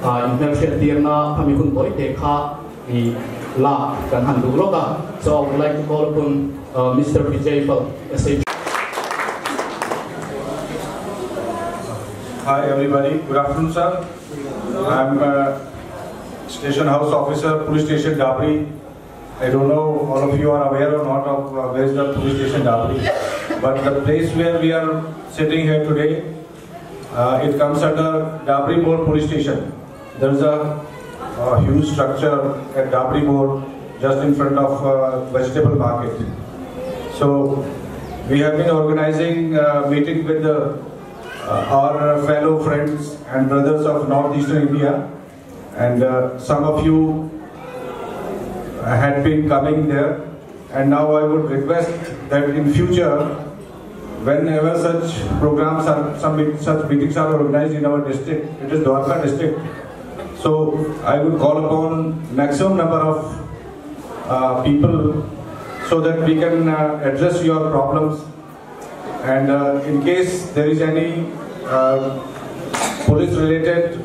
introduction tirna kami kun boy dekha di la kan handu loka. So I would like to call upon Mr. Vijay for SH. Hi everybody, good afternoon sir. I'm Station House Officer, Police Station Dabri. I don't know all of you are aware or not of where is the Police Station Dabri, but the place where we are sitting here today, it comes under Dabri Moor Police Station. There is a huge structure at Dabri Moor just in front of vegetable market. So we have been organizing meeting with our fellow friends and brothers of northeastern India, and some of you had been coming there, and now I would request that in future, whenever such programs are, such meetings are organized in our district, it is Dwarka district, so I would call upon maximum number of people so that we can address your problems, and in case there is any police related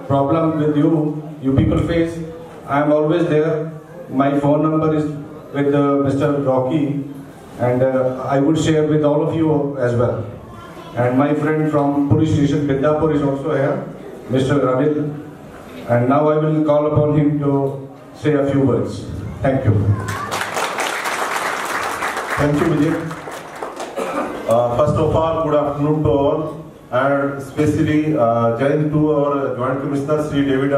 problem with you people face, I am always there. My phone number is with Mr. Rocky, and I would share with all of you as well. And my friend from police station Bidapur is also here, Mr. Ranil, and now I will call upon him to say a few words. Thank you. Thank you, Vijay. First of all, good afternoon to all, and especially join to our Joint Commissioner Sri David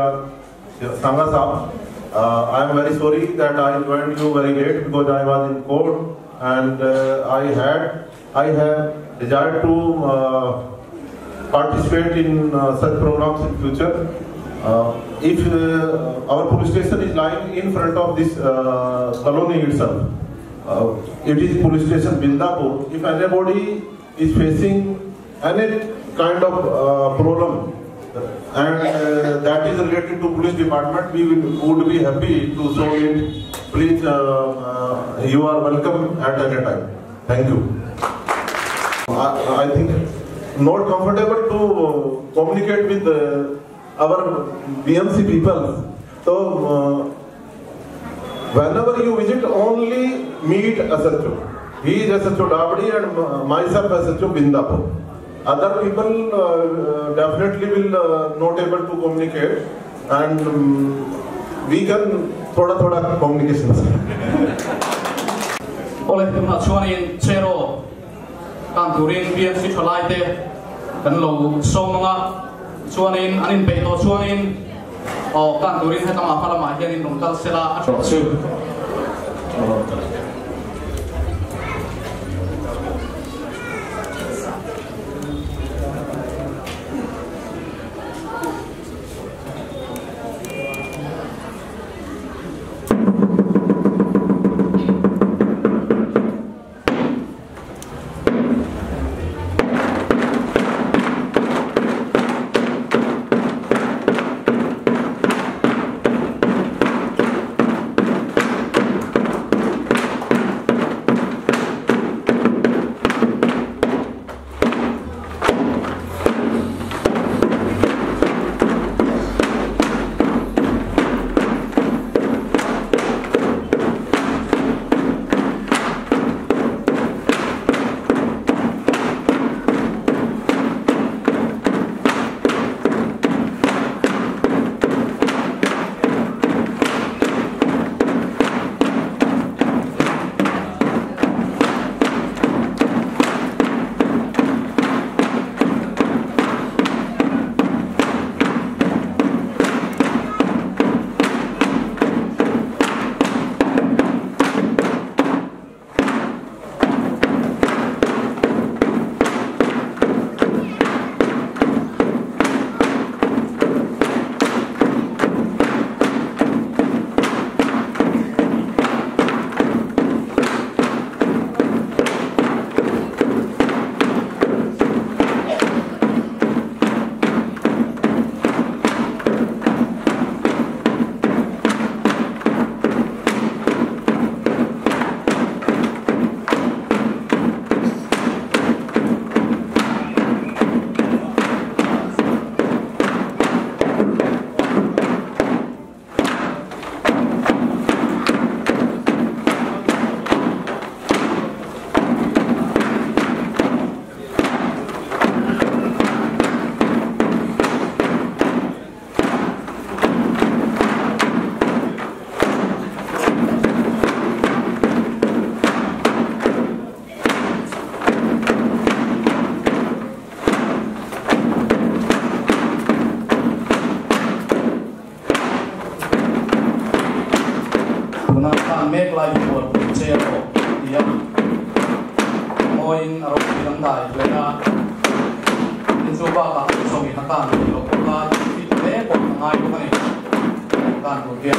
Sangha Saab. I am very sorry that I joined you very late because I was in court, and I have desired to participate in such programs in future. If our police station is lying in front of this colony itself, it is police station Bindapur. If anybody is facing any kind of problem and that is related to police department, we would be happy to solve it. Please, you are welcome at any time. Thank you. I think not comfortable to communicate with our BMC people. So whenever you visit, only meet SHO. He is SHO Dabdi and myself SHO Bindapur. Other people definitely will not able to communicate, and we can thoda communication. Oleh kerana chuanin cero kanturin BMC cholaite kan lo somanga chuanin anin beto chuanin kanturin hetama phalama hianin nomtal sela atsu. kan make life for chelo dia moin aro bilang dai lena in suba ka so mi kan lo ka ti le ko ngai ko ni kan ko dia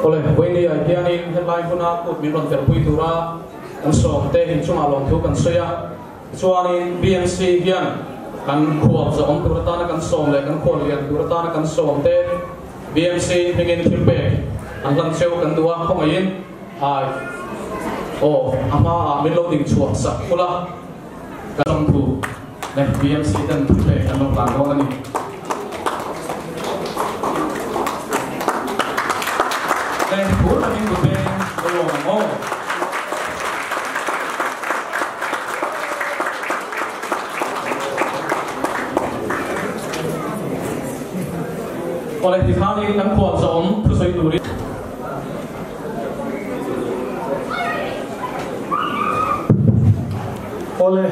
Oleh ini hianin headline puna put mi ron terpui tura kan som te hin chunga long thu kan soya chuanin BMC hian kan khuap za om tur ta na kan som le kan khol lian tur ta na kan som te BMC hingin thilpe an lang cheu kan duwa khomain ai o ama mi lo ding chuak sa kula kan thu le BMC dan thilpe kan lo plan ro ani pura minggu be belum mau oleh di kali kan kuat som sesuai duri oleh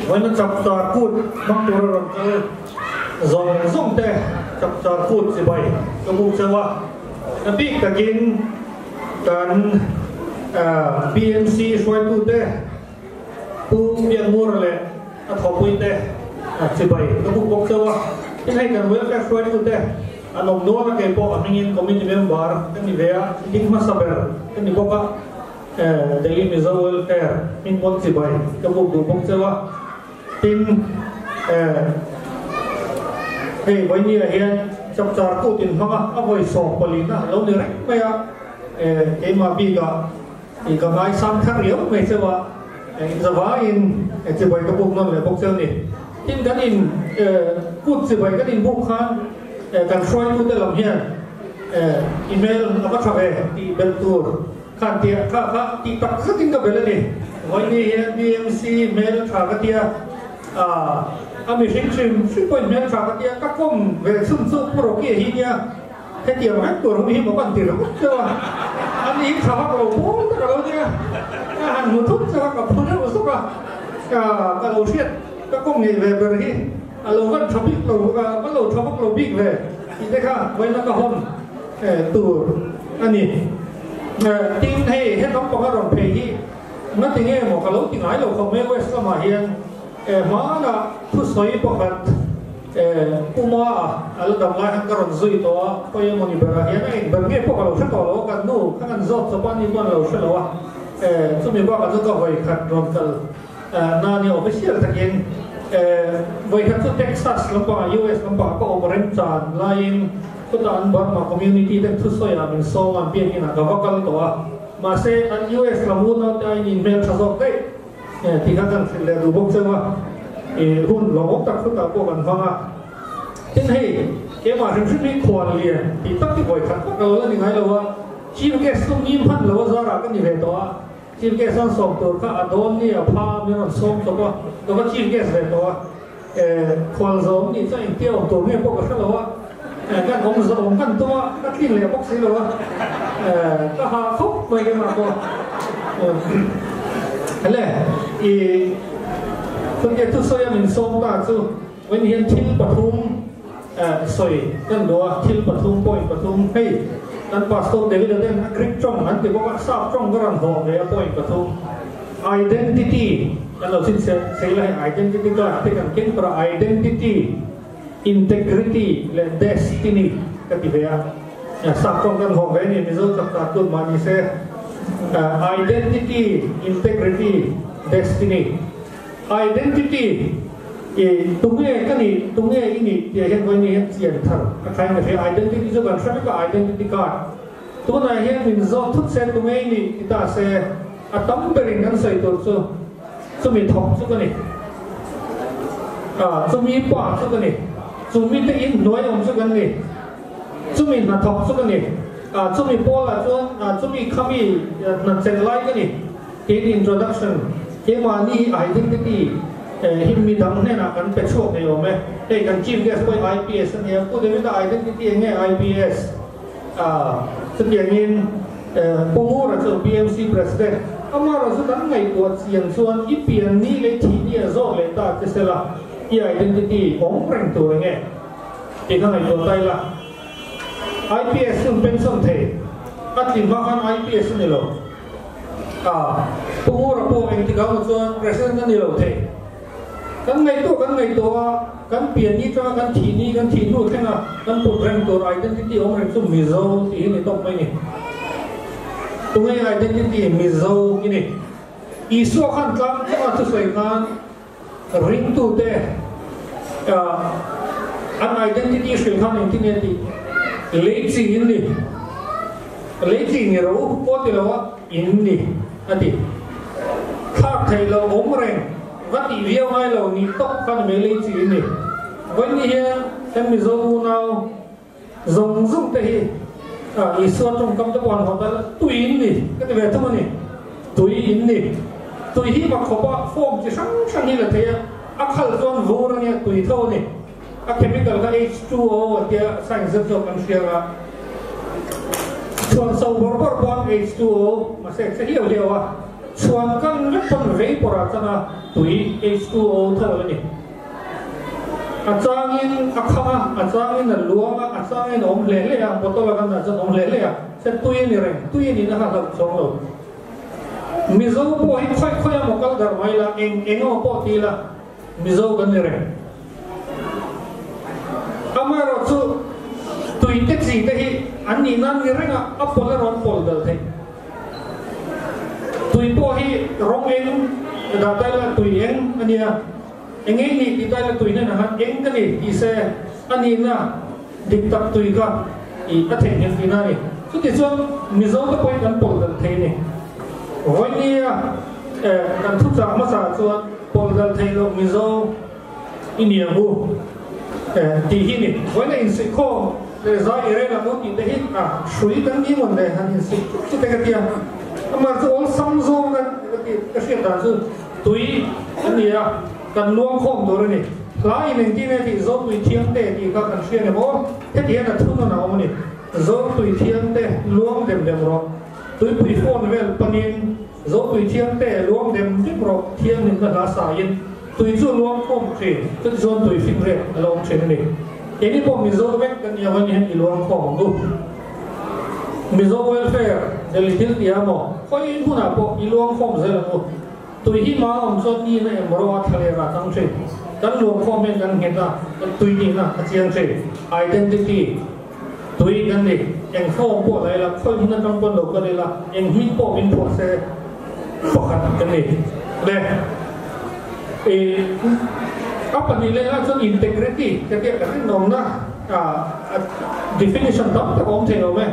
mana CHAPCHAR pun mang turun zong te chapchar food si bai kamu sewa tapi kakin kan BMC suai tu te tu biang murle atau pun te si bai kamu bok sewa ini kan welfare suai tu te anom dua ke po angin community member kan di bea ding masaber kan di boka daily MIZO welfare min pon si bai kamu bok sewa tin bây giờ hiện chapchar cô tin hanga avoi so polina lo ni rek maya e ma bi ga i ka mai sam khar yo me se wa zawa in che bai ka buk non le bok sel ni tin kan in kut se bai kan in buk khan kan shroi tu te lam hian email aba thave ti bel tur khan tia kha ti tak sakin ka bel ni voi ni hian BMC mail tha ka tia ami hing point men tra ka tia ka kom ve sum su pro ki hi nia he tia ma tur mi mo kan ti ro so ami tha ka lo bo ta lo nia ka han mu thuk sa ka phun ro so ka lo siat ka kom ni ve ber hi alo van thabi lo ka lo thabak lo big ve i de kha ve na ka hom tur ani tin he tom ko ron phe hi na ti nge mo ka lo ti ngai lo ko me west ma hian mana thu soi pakat kuma aldam lai han karon zui to ko ye moni bera hian ai ber nge po lo thto lo kan nu kan zot so pan ni kon lo shlo wa chumi ba ka zo hoi khat ron kal na ni official takin voi khat to Texas lamba US lamba ko oren chan lain ko dan Burma community den thu soi a min so an pian ina ka vakal to ma se an US lamu na ta in mel thazok dei thì các anh sẽ là đủ bốc chân mà hun lỗ bốc tắc phức tạp của gần phong à thế này cái mà chúng ta đi khoan liền thì tất cái buổi khát bắt đầu là những ngày lâu à chỉ cái số nhím hẳn lâu ra là cái gì về đó chỉ cái sản phẩm từ các adon này pha mới làm xong cho qua đó có chỉ cái về đó khoan giống thì sẽ tiêu tổ nghiệp của các lâu à các ông giống các toa các tin lệ bốc xí lâu à các hà phúc mấy cái mà cô Hele,คนที่ทุกส่วนมันส่งตาจูวันนี้ทิลปฐุมสวยกันดูทิลปฐุมปอยปฐุมให้นั่นปัสโตเดวิดเดนกริกจ้องนั่นที่บอกว่าทราบจ้องก็รันหอเลยปอยปฐุม identity นั่นเราสิ่งเสียเลย identity ก็ที่กันเก่งประ identity integrity และ destiny กันที่เบียทราบจ้องกันหอเลยนี่มิโซจับตาตุนมานี่เสียidentity, integrity, destiny. Identity, tunggu ini dia yang kau ni yang sian thar. Kayak macam identity itu kan, siapa ka identity card. Tu na yang MIZO thut sen tunggu ini kita se atam beringan saya tu so mi thok so kan ni. So mi pa so kan ni. So mi te in noi om so kan ni. So mi na thok so kan ni. Chúng mình bỏ là chúng mình không bị nằm trên like cái này cái introduction cái mà ni identity hình mi đăng này là cần phải chụp này rồi đây cần chim cái số IPS này cô để biết identity nghe IPS sự kiện in Pungu là chỗ BMC president ama là số đăng ngày của diễn xuân ít tiền ni lấy thì ni rõ lấy ta cái sẽ là identity ống rèn tuổi nghe thì cái này của tay là IPS yung pensyon te at limakan IPS nilo pungura po ang tigaw mo so president na nilo te kan ngay to kan pian ni tra kan thini nu thenga kan program to identity ong rem so MIZO ti ni top mai ni tungai identity MIZO ini iso kan tlam ma tu sai kan ring tu te an identity shil kan internet lazy ini rau poti lawa ini ati khak thai lo om reng vati viau mai lo ni top kan me lazy ini when ni here kan MIZO now zong te hi iswa trong kam ta pon hotel tu ini ka ve thum ni tu ini tu hi ma khopa form chi sang ni la thaya akhal zon vora ni tu tho ni a chemical ka H2O dia science of consider chuan so bor bon H2O ma se hiu leo a chuan kan le pon vapor a chana tui H2O tho ni achangin akhama achangin luanga achangin om lele ya botol kan na om lele ya se tuye ni na ha song lo mizo po hi khoi mokal dar maila engo po tila mizo kan ni reng amaro chu tui te chi te hi ani nan ni renga apol ron pol dal the tui po hi rong eng da ta la tui eng ania engeng ni ti ta la tui na ha eng ka ni i se ani na dik tak tui ka i ta theng ni na ni chu ti chuan mizo ka poi kan pol dal the ni hoi ni kan thu cha ma sa chuan pol dal the lo mizo inia bu ti hi ni hoi na in se ko le za ire la mo ti te hi shui kan ni mon le han in se chu te ka tia amar chu all samzo kan ti ka sia ta chu tui ania kan luang khom do ni lai nen ti ne ti zo tui thiam te ti ka kan sia ne mo te ti na thu na mo ni zo tui thiam te luang dem ro tui pui phone vel panin zo tui thiam te luang dem ti ro thiam ni ka la sa yin tui chu luang khom che tu zo tui fin re long chen ni ini po mizo vek kan ya wani hen iluang khom go mizo welfare del til dia mo khoi huna po iluang khom zel mo tui hi ma om so ni na emro a thale ra tang che kan luang khom men kan heta tui ni na achiang che identity tui kan ni eng khom po lai la khoi huna tang pon lo kan la eng hi po in po se pakhat kan ni le apa nilai lah so integrity ketika kan nomna definition tak om thelo me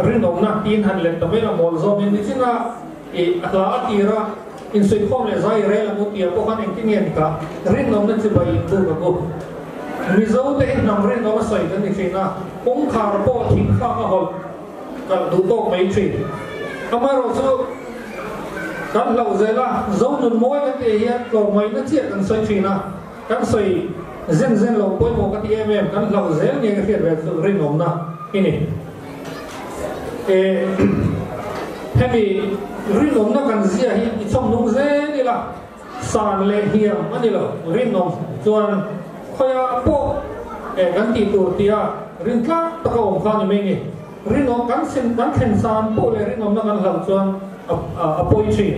rin nomna tin han len tamela molzo min dicina akla atira in soi khom le zai re la mutia ko kan engtinian ka rin nomna chi bai tu ka ko mizo te nam rin nomna soi kan dicina kong khar po thing kha ka hol ka du to mai chi amaro so kan lau zela zo nun moi ka te hian lo mai na chia kan soi china kan soi zen lo poi mo ka ti em kan lau zel ni ka fiat ve rin om na ini hemi rin om na kan zia hi i chom nung ze ni la san le hiam ani lo rin om chuan khoya po kan ti tur tia rin tla ta ka om kha ni me ni rin om kan sin kan khen san po le rin om na kan lau chuan apoi chi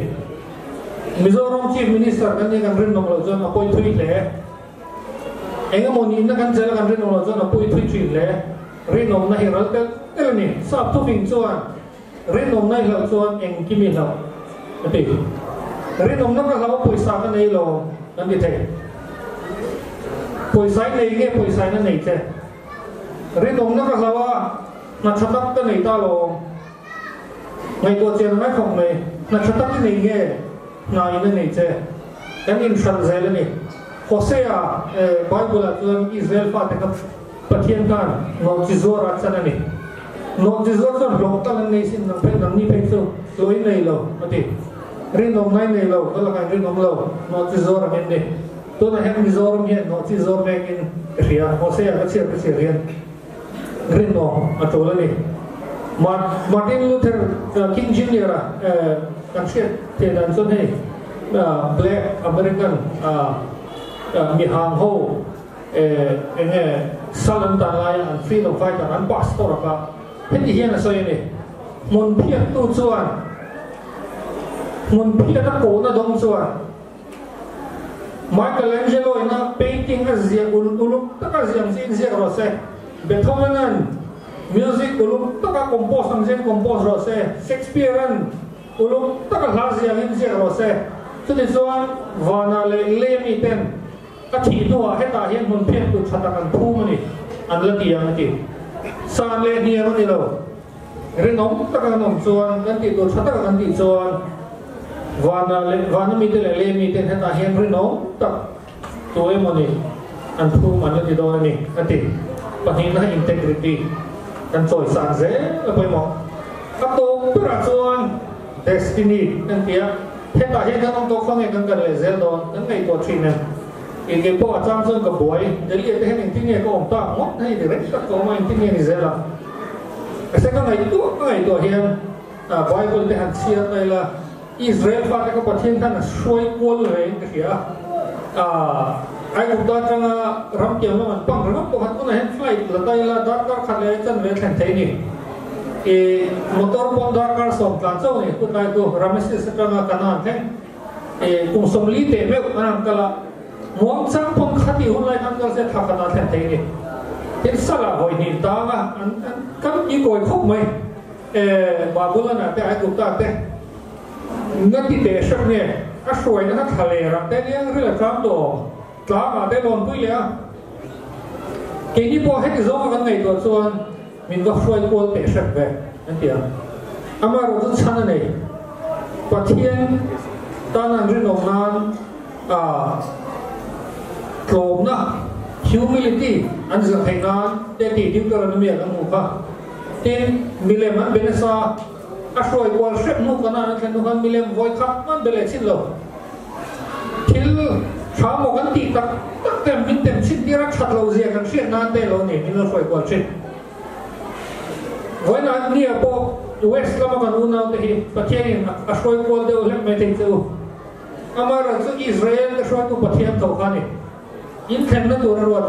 Mizoram chief minister kan ni kan rin nom lo jon apoi thui le enga moni na kan jela kan rin nom lo jon apoi thui chi le rin nom na hiral tel ni sap tu fin chuan rin nom na hil chuan eng kimi lo ati rin nom na ka lo poisa ka nei lo kan ti the poisa nei nge poisa na nei che rin nom na ka lo na chatak ka nei ta lo ngày qua trên máy phòng này là chắc chắn cái nghe này nên này chứ cái in Israel này Hosea Bible là tuần Israel phát cái phát hiện kan nó chỉ do ra chân này nó chỉ do cho lộc ta lên này xin nằm bên nằm ni bên xuống lối này lâu ok riêng nông này lâu đó là cái riêng nông lâu nó chỉ do ra bên này tôi là hem Mizoram hiện nó chỉ do bên in Ria Hosea cái chuyện riêng riêng nông ở chỗ này Martin Luther King Jr. Kan siya dan so hey Black American mi hang ho salan talaya and freedom fighter and pastor ka hindi hiyan so yun mun pia tu chuan mun pia na ko na dong chuan Michelangelo ina painting azia uluk takazia sin rose Beethoven music uluk taka compose ang zen compose rose Shakespeare uluk taka lazia hin zen rose so this one vana le mi ten athi nuwa heta hian mun phen tu chatakan thu mani an la ti ang ti san le ni mani lo renom taka nom chuan kan ti tu chataka kan ti chuan vana mi te le mi ten heta hian renom tak tu e mani an thu man la ti do ni ati pahin na integrity kan choi san ze apoi mo ato pura chuan destiny kan tia heta hian kan to khong e kan kan le zel do kan ngai to thin e ke po acham chuan ka boy deli te hen tin ne ko om ta mo nei direct ka ko mai tin ne ni zela ase ka ngai to hian Bible te han sia tai la Israel fa ka pathian kan shoi kol re ka hia ai cũng đã trong ram kiểu nó bằng bằng nó có hạt có này flight là tay là đã có khát lấy chân về thành thế này e motor pon đã có xong plan sau này cũng cái cô ramesi sẽ trong cái nào thế e cũng xong lý tế về anh cái là muốn sang pon khát đi hôm nay anh cái sẽ thắc cái thành thế này thế sao là hồi nhìn ta mà anh cái gì coi khóc mày bà bố là cái ai cũng ta thế ngắt đi để sắp nè cái soi nó thà lệ ra thế này rất là cám đồ đó mà thế còn quý lẽ cái này bỏ hết cái giống cái ngày tuần xuân mình gặp soi qua để sắp về anh chị à mà rồi rất chán này và thiên ta làm cái nông nan trộm na humility anh sẽ thấy nan để tỷ điều cái là miệng anh mua tin milem an benesa asoi kwal sep nu kana kan nu kan milem voi khap man bele chin lo thil tha mo kan ti tak tak tem min tem chin dira chat lo zia kan shet na te lo ni min soi kwal chin voi na ni apo west lama kan una te hi pathian asoi kwal de ole me te tu amara chu Israel ka soi tu pathian to khani in khen na tu ro wa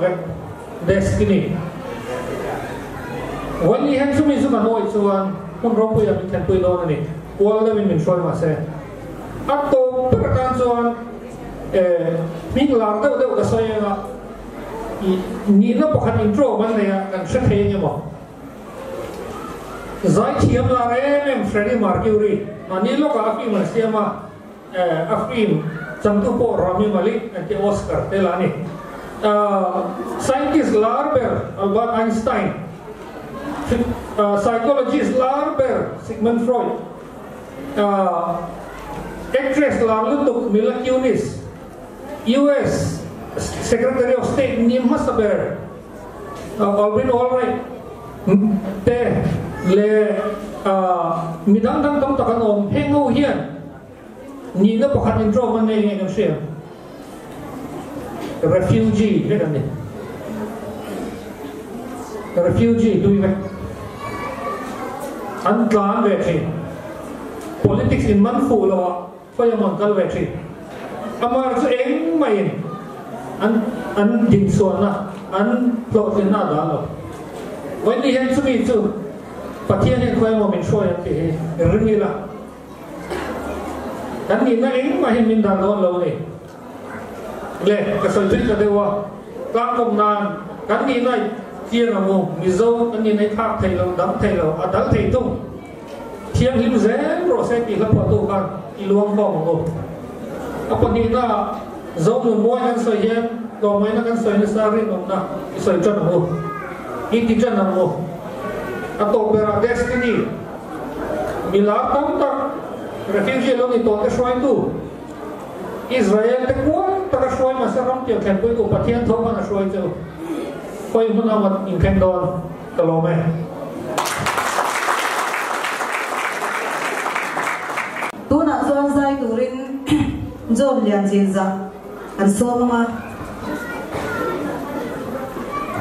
destinyวันนี้เห็นสุ่มสุ่มน้อยส่วนคนร้องเพลงมีแค่ตัวโดนนี่วัวเราเป็นช่วยมาเสียอัตโตประการส่วนมีหลังเดียวก็ใส่ละนี่นับพันอินโทรมันเลยกันเช็คเองมั้งใจเทียมละเร่มเฟรดดี้มาร์คิวรีอันนี้ลูกอาฟิมเสียมาอาฟิมจังตุโปรามิมาลิอันที่ออสการ์เตลานี่scientist Larber Albert Einstein psychologist Larber Sigmund Freud actress Ludwig Mila Kunis US Secretary of State Nim Hasaber Alvin Albright te le midang dang tam takan om hengo hian ni na pakhat intro man nei ngai sia refugee he kan ni refugee do we an tlan ve thi politics in man fu lo fa ya man kal ve thi amar chu eng mai an din so na an plot na da lo when the hen sumi chu pathian he khoi mo min so ya ti ringi la kan ni na eng mai min dan lo ni le ka so tri ka dewa ka kom nan kan ni nai chia là một MIZO anh nhìn thấy khác thầy lòng đắm thầy lòng ở đắng thầy tung thiên hiểm dễ rồi sẽ bị hấp vào tù can đi luông vào một à còn nhìn là giống một môi anh soi hiền còn mấy nó anh soi nó xa riêng ông na soi chân là một ít tí chân là một à tổ về là destiny mình lá tóm tắc refugee lúc này tổ cái xoay tu Israel cái quân ta cái xoay mà sẽ rong tiểu kèm với của Phật thiên thông mà là xoay chứ quay muốn làm một những khen đòn cả lò mẹ tu nak soal saya turin jom lian cinza an somma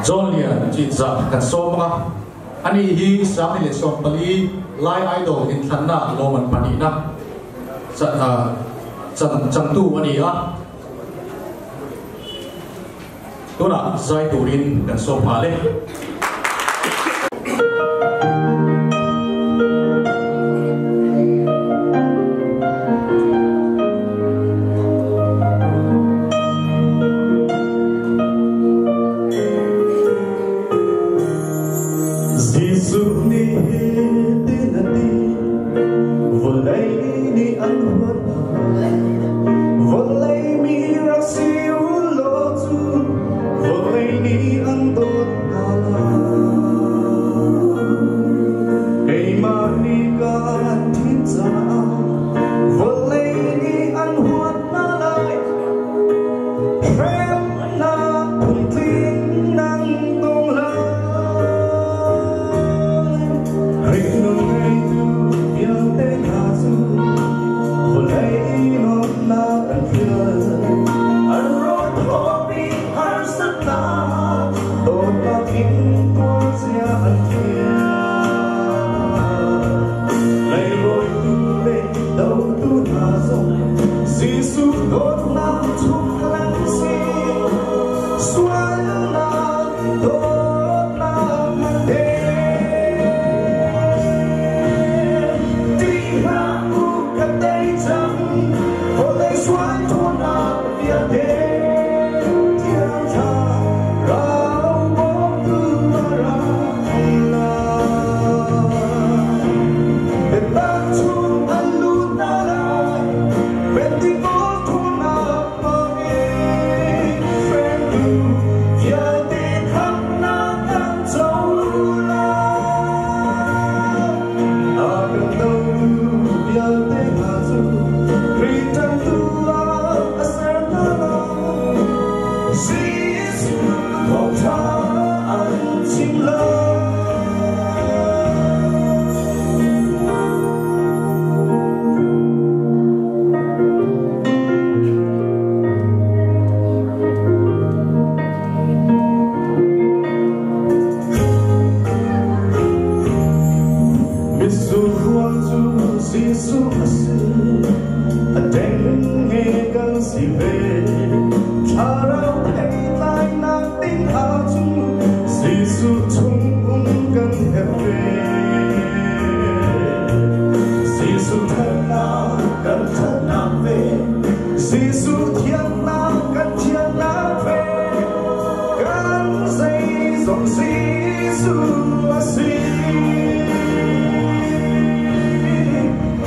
jom lian cinza kan somma ani hi sami le som pali lai idol in thanna loman panina chang tu ani a tu nak zai turin dan sopa le Volay mi ang dot si về cha rau thấy lại nàng tiếng hạ chung si su chung gần hẹp về si su thân na gần thân na về si su thiên na gần thiên na về gần dây dòng si su si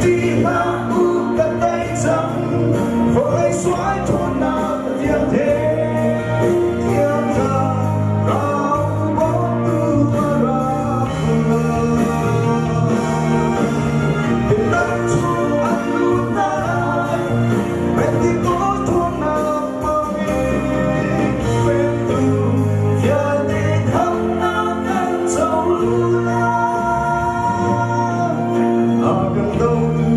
đi ha u gần đây chẳng vội xoay thôn na tiếng thế tiếng ta rau bó tu ra tiếng đất chu ăn luôn na bên đi có thôn na mày bên tu giờ đi khắp na gần sâu la gần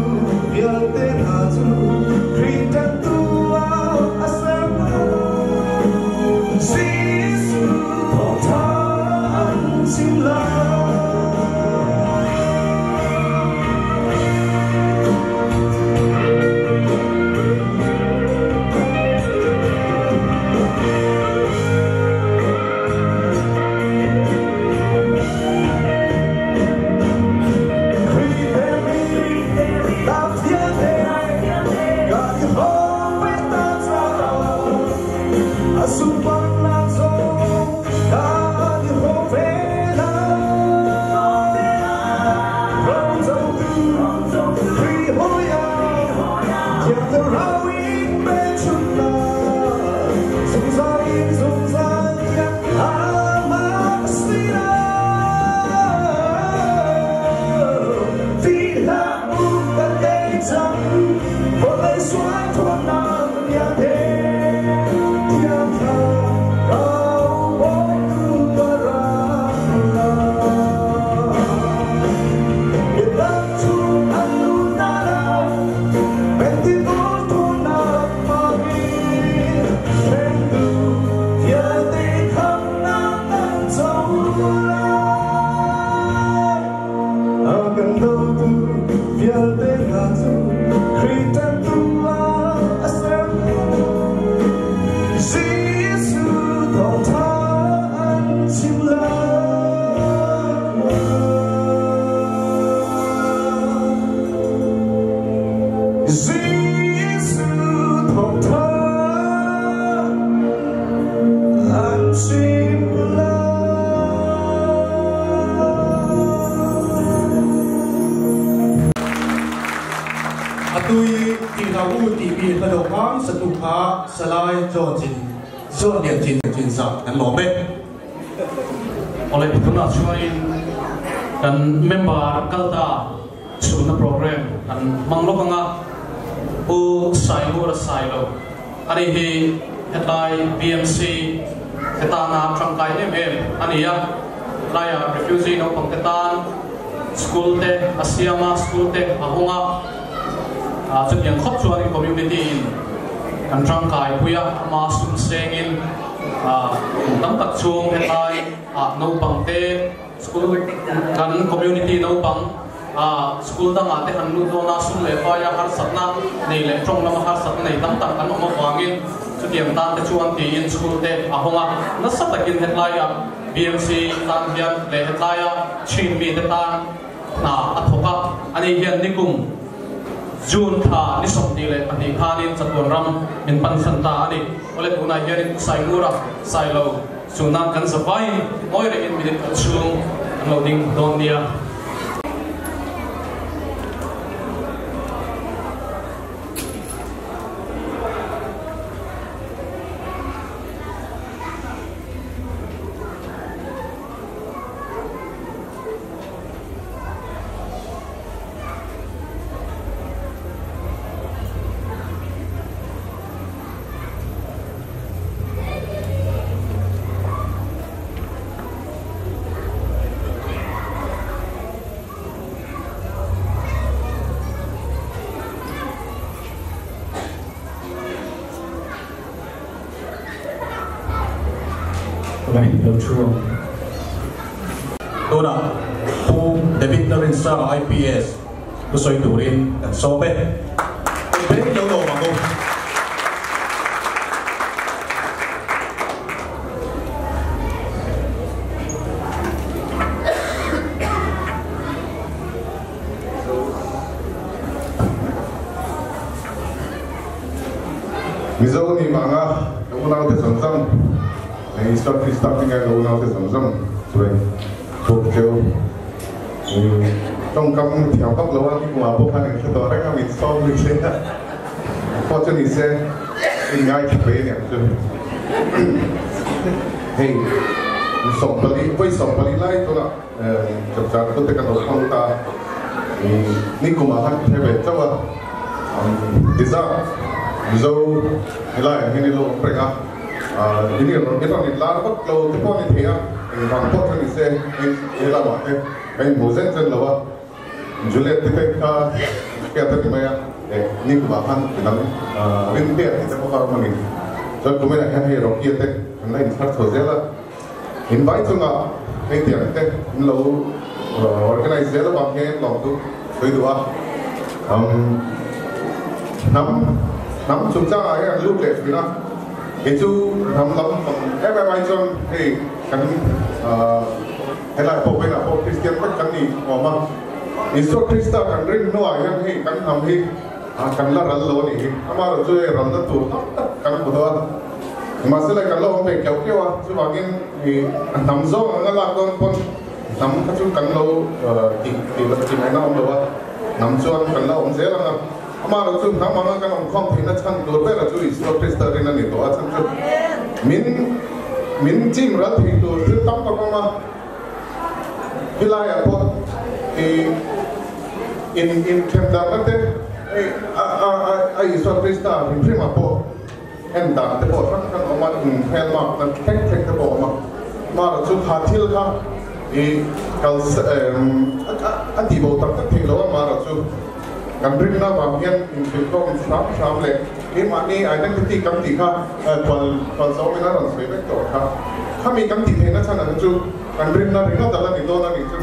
đâu tu giờ tên hà du khi chân tu asem sisu thong sim la oleh tuna chuain kan member kalta chuna program kan manglokanga u sailo sailo ani hi headline BMC hetana trangkai ania laya refugee no pangketan school te asiama school te ahunga chunyang khop chuan community kan trangkai puya ma sum sengin tam tak chung headline no bang te school kan community no bang school da ngate han nu do na sum le pa ya har satna nei le trong lama har sat nei tam tak kan ma wangin chu tiam tan te chuan ti in school te ahonga na sat takin headline BMC tan hian le headline chin mi te tan na athoka ani hian nikum June tha ni som ti le ani khanin chatun ram min pan san ta ani ole tuna hian sai ngura sai lo sunam kan sapai moi re in minute chung loading don dia Tôi đã thu David Narin sa IPS tôi xoay tủ lên so bên bên dấu đồ mà cô MIZO ni manga unau te samsam ai start starting ai unau te samsam rồi thuộc theo trong ਕੰਮ theo cấp lâu anh cũng bảo anh sẽ đó đấy mình xong được thế có cho mình sẽ ngay thực tế này chứ hey sống bali với sống bali lại tôi là chậm chạp tôi thấy cái đầu không ta ni cũng mà hay về cho mà bây giờ MIZO lại cái này luôn phải à ini kan kita ni lah dapat kalau tu pun ni dia orang pun ni se ini lah macam kain mozen jen lawa julet kita kita tu maya ni kebahan kita ni binti kita pun kalau mani so kemudian kan hari rocky tu kan lain start saja lah invite tu nak kain dia tu lalu organize dia lah bangke lalu tu tu dua nam chúng ta ai lúc lệ vì na itu nam lam em chọn hey kan hay là bộ bên là bộ Christian các kan ni mà Isu Krista kan rin no ayam hey kan ham hey kan la ral lo ni amar jo ral na tu kan budwa masala kan lo pe keu keu chu bagin nam zo nga la kon pon nam ka chu kan lo ti mai na om lo nam chuan kan la om ze la na amar chu nam ma kan om khom thina chan do pe la chu Isu Krista rin na ni to chan chu min chim ral thi to chu tam ka ma hilaya po in Canada nate ai Isu Krista in prima po en da te po kan oma in helma na tek te po ma chu khathil kha kal anti bo tak thing lo ma chu kan rin na ba hian in film sam le ma ni identity kam ti kha kwal so me na ran se be to kha khami kam ti the na chana chu kan rin na ringa dala ni do na ni chu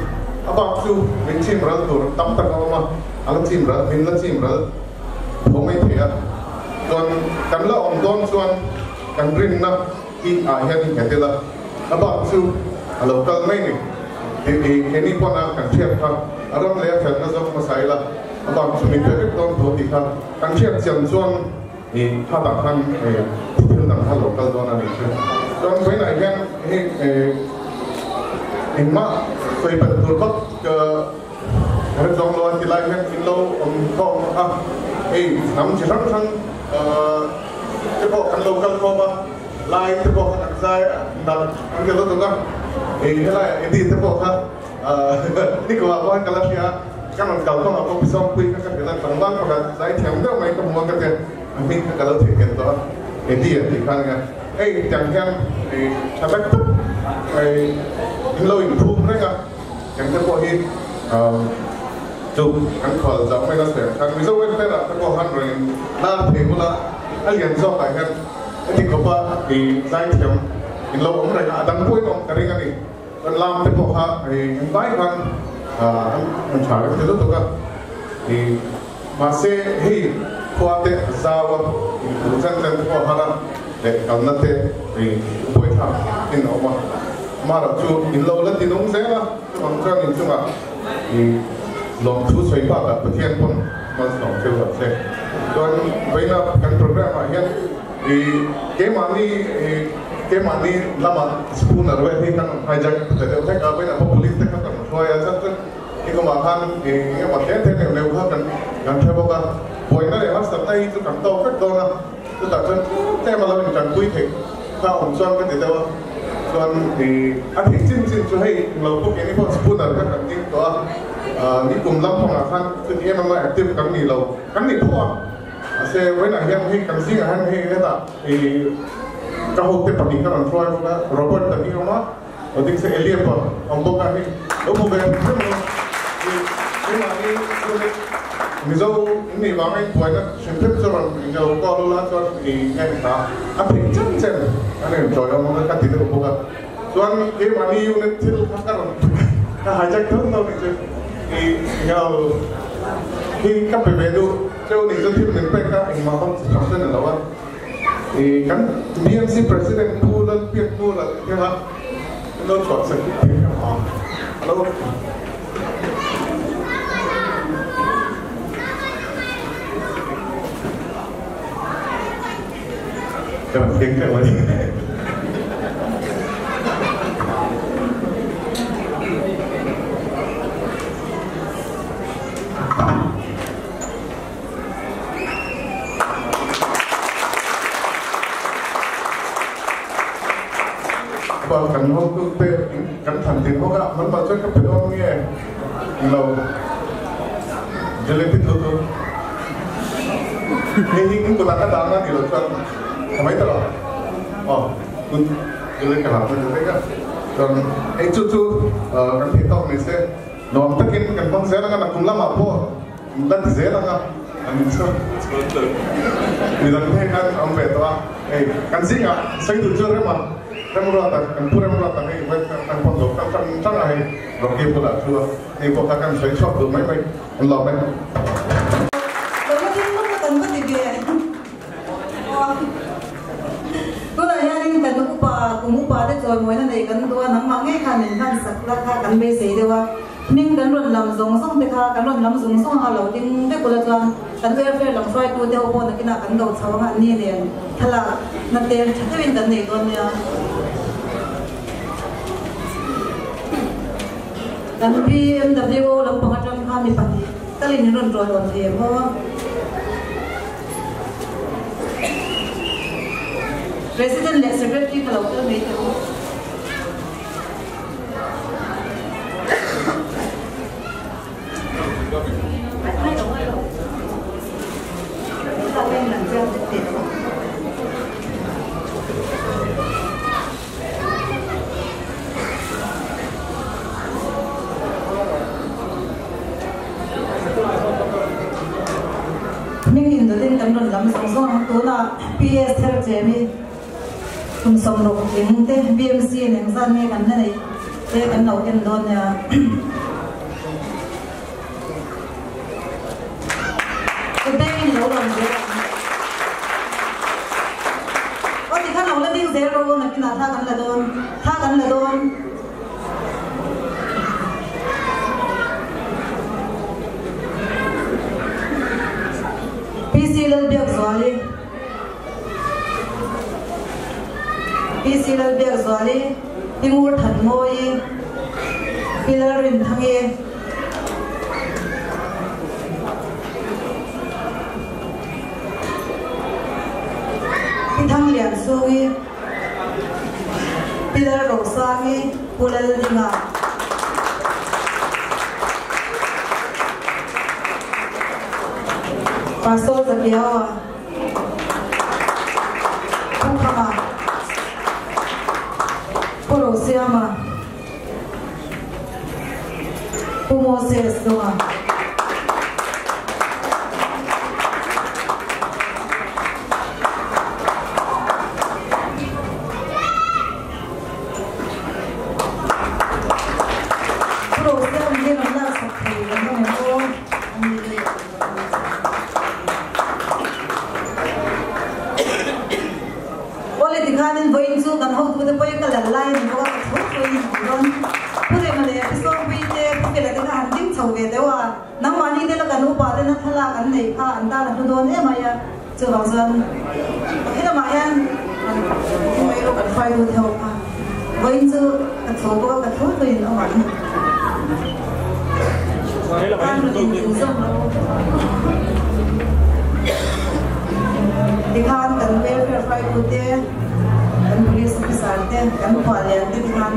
aba chu min chim ral tur tam tak ma ala chim ral min la chim ral bo mai thea don kan la om don chuan kan rin na I hian in hetela aba chu a local mai ni e ni pona kan thiam kha aram le fel na zok ma sai la aba chu min pe don tho ti kha kan thiam chiam chuan ha ta khan thil nam ha local don ani chu don với lại gan hình mà về phần tur bắc cái dòng loan thì lại gan in lâu không nắm chỉ rất thằng cái bộ căn local không mà lại cái bộ căn dài đặt cái lâu tụi con cái lại đi cái bộ khác đi qua quan cái là gì cái mình cầu không là không xong quy cái là tổng ban hoặc là giải thèm đó mấy cái mua cái mình cái lâu thì hiện đó đi thì khăn nghe chẳng hạn chả bách tức lâu improve đấy cả chẳng hạn có hi chụp ăn khỏi giống mấy nó sẽ thằng ví dụ như thế là có hắn rồi na thì cũng là anh liền do phải hơn thì có ba thì giải thiểm thì lâu ông này đang cuối ông cái này còn làm cái bộ hạ thì vài lần anh trả cái thứ đó thì mà sẽ hi qua thế sao thì cũng chân chân có hana để cầm nát thế thì buổi tham in nó mà là chú in lâu lên thì đúng dễ là bằng cho mình chung à thì lòng chú xoay bạc là bậc thiên con mà lòng chơi bạc thế còn với là cái program mà hiện thì cái mà đi làm spoon ở đây thì kan hijack để được thấy với là populist cái kan thôi à chắc thì có mà han thì cái mà thế này nếu khác kan theo bao buổi nay để bắt sập tay chú cảm tao cách đó là chú đặt chân thế mà là mình chẳng quý thì sao ông xoan cái gì đâu xoan thì anh thì xin chú hay lâu phút cái này có spoon ở các cảnh tin đó ní cùng lắm không là khăn cứ em mà active cắn mì lâu cắn mì thua xe với lại hiện hay cắn riêng hay hết à thì các hộ tiếp tục đi các bạn thôi cũng đã Robert tận đi không á ở tính sẽ Elias vào ông bốc ra đi đúng một bên thì cái mà đi MIZO ini bangai buatnya sempit orang jauh kalau lah soal ini kita apa yang cem ane joy orang mereka tidak buka soal ini mani unit til kan hajak terus tau ni kalau ini kan berbeda jauh ni jadi til mereka yang makan sesuatu yang lawan kan BMC presiden bulan pihak bulan ya lo soal sekali halo cho bạn kính cái mới và cần hôm tu tê cần thành tiền không ạ mình bảo cho các bạn ông nghe lâu cho lên thích thôi ini kita kan tangan di luar sama itu loh oh jadi kenapa jadi kan dan itu tuh kan kita misalnya nom takin kan bang saya kan aku lama apa dan saya kan itu di dalam kan ambil itu kan sih nggak saya tujuh remah kan merata kan pura merata kan pondok kan canggah rocky pula tua ini kok kan saya shop tuh mai Allah mai cũng qua đấy rồi mỗi lần này cần đua nắng mang nghe khăn nên khăn sạch là khăn cần bê xí đâu mình cần luôn làm giống xong thì khăn cần luôn làm giống xong hà lâu tiếng đấy của là toàn cần về phải làm xoay tu theo bộ này cái nào cần đầu sáu ngàn ni liền thật là nó tiền chắc chắn cần này còn nha cần BMW làm bằng trăm khăn đi bằng cái này nó rồi còn thì thôi Presidentและ Secretary kalau tu ni tu. Mình nhìn thấy tên cầm làm song tu là PS theo Jamie. Cùng sống được những cái BMC này dân nghe gần này cái gần đầu tiên đó nha cái đây mình nấu làm gì có thì khăn nấu lên tiếng zero là cái nào tha gần là đồn PC lên việc rồi đi Pilar biar zuali, timur than moi, pilar rin thange. Pithang lian suwi, pilar rosangi, pulal dinga. Pastor zakiawa, pukama. Siama Moses doa boleh dikhanin voin su kan hau tu de poi ka la lai ni ko ka thu ni don pure ma le so wi te ke la ka han ding chau ve de wa nang ma ni de la kan u pa de na thala kan nei kha an ta la don e ma ya chu bang san ina ma yan mai ro kan fai du theo pa voin su ka thu ko ka thu ni no ma đây là cái thì khan cần về phải tu te cần police officer te cần quản lý te khan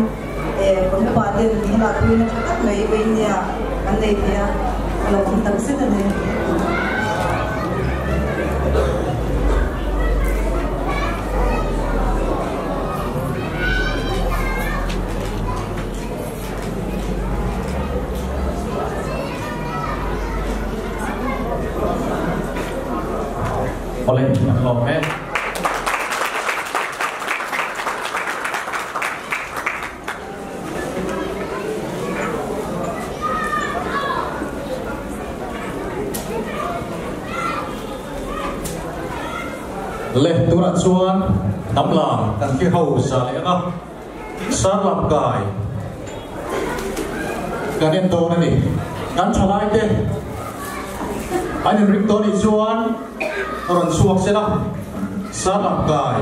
cũng quản lý thì là tôi nó chắc mấy bên nhà anh đây thì là cũng tâm sức này Oleh lòng hết lệ tu ra chuan tấm lòng cần cái hậu xả lẽ đó sát làm cài cái đen tô này gắn trả lại thế anh em rít tô đi chuan rồi suộc sẽ đâu sát làm cài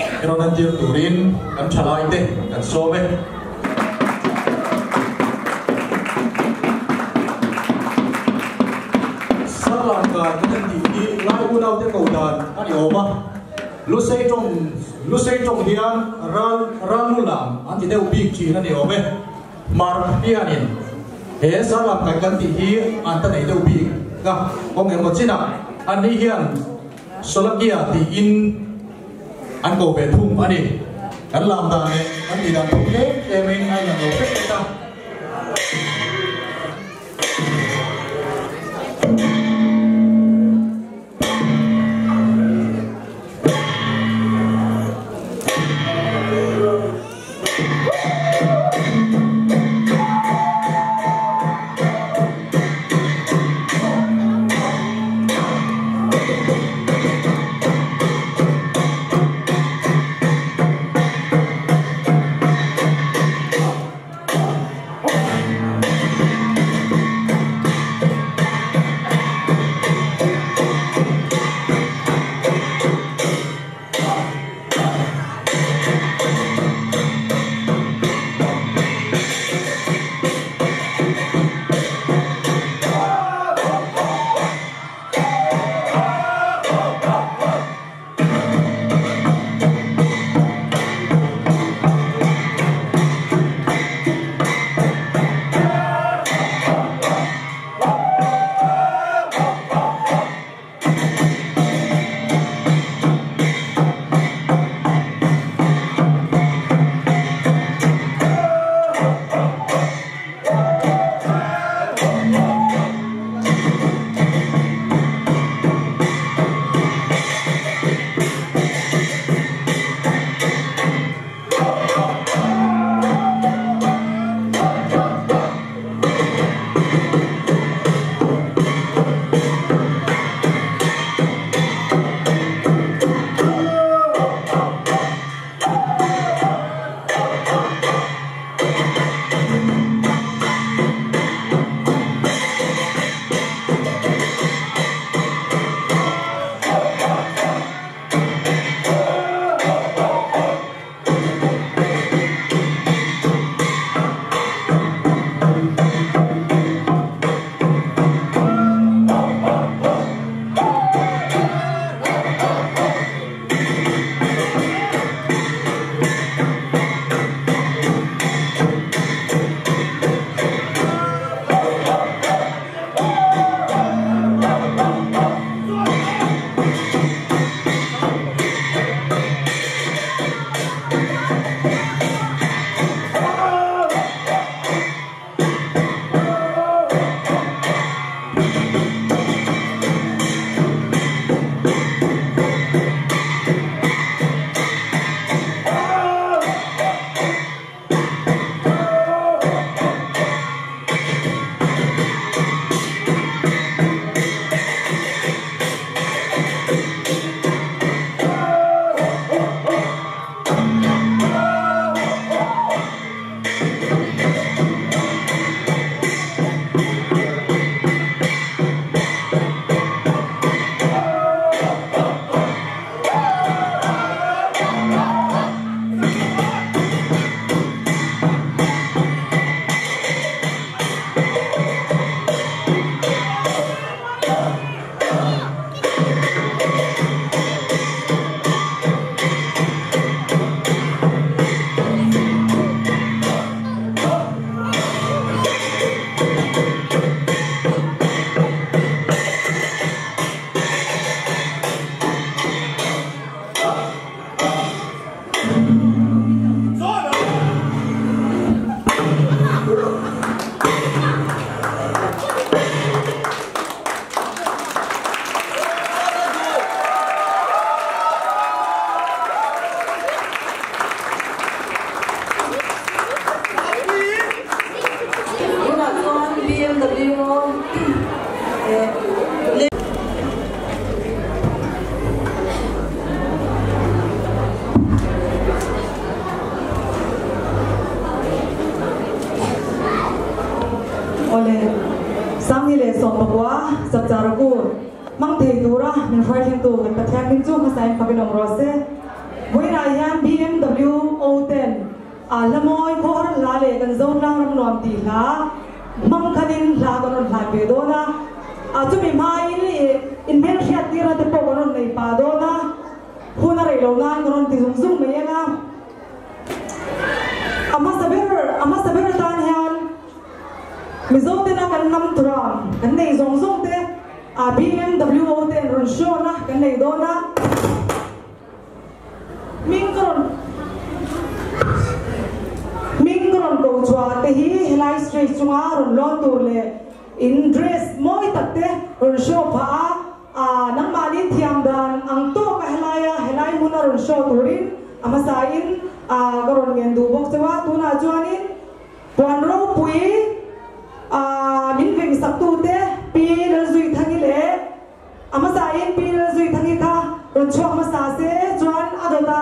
Pero nanti turin kan chalai te kan sobe. Salam ka nanti di lai unau te kaudan ani oma. Lu sei trong hian ran lulam anti deu big chi na ni ome. Mar hianin. He salam ka kan ti hi anta nei deu big ka ong em china ani hian solakia ti in anh cầu về thùng anh đi anh làm ta này anh đi làm thùng hết em anh làm đầu phết ta với này hiện BMW O10 lamoi ko har la le kan zo lang ram nom ti la mang khanin la kan la pe do na chu mi mai ni in ben khiat ti ra te po kan nei pa do na huna re lo na kan ti zum zum me nga ama saber tan hian MIZO te na kan nam tram kan nei zong zong te BMW O10 ron show na kan nei do na Ming karon ko chwa te hi helai straight chunga ron lon tur le in dress moi takte ron show pha nang mani thiam dan ang to ka helai muna ron show turin amasa in karon ngen du bok chewa tuna chuanin pon ro pui min veng sak tu te pi ral zui thangi le amasa in pi ral zui thangi kha ron chwa amasa se chuan adota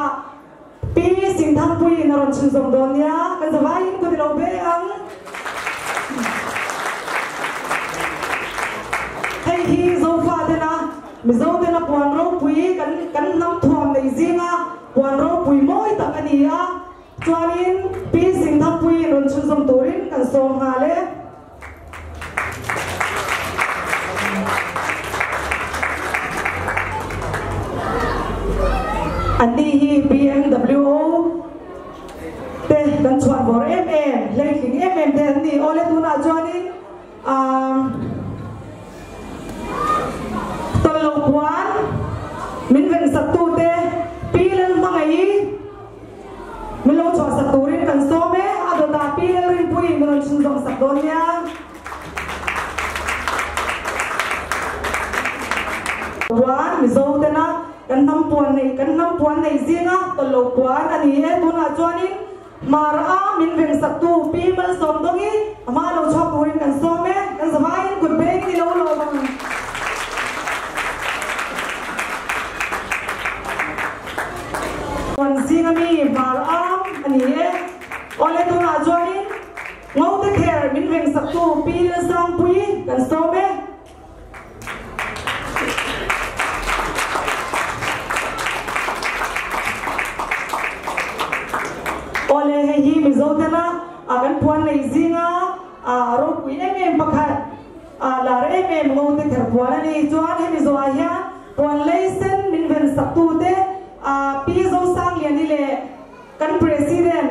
pi sing thang pui na ron chin zong don ya kan zawai in ko dilo be ang hey hi zo fa de na MIZO de na pon ro pui kan nam thuam nei zinga pon ro pui moi tak ani ya chuanin pi sing thang pui ron chin zong turin kan song ha le Andi hi BMW te kan chuan vor leking te ni ole tuna chuanin tolo puan min ven sak tu te pilal mangai min lo chwa sak turin kan so me adota pilal rin pui min chin jong sak don ya puan MIZO te na kan nam puan nei zinga tolo puan ani e tuna chuanin mara min veng sak tu pi mal som dongi ama lo chwa turin kan so me kan zawai good be ni lo bang kon zinga mi mara ani e ole tuna chuanin ngau te kher min veng sak tu pi la sang pui kan so me ole hi MIZO te na kan puan nei zinga ro pui pakhat la re ngau te kher puan ani chuan he MIZO a hian puan leisen min ven sak tu te pi zo sang lian ni le kan president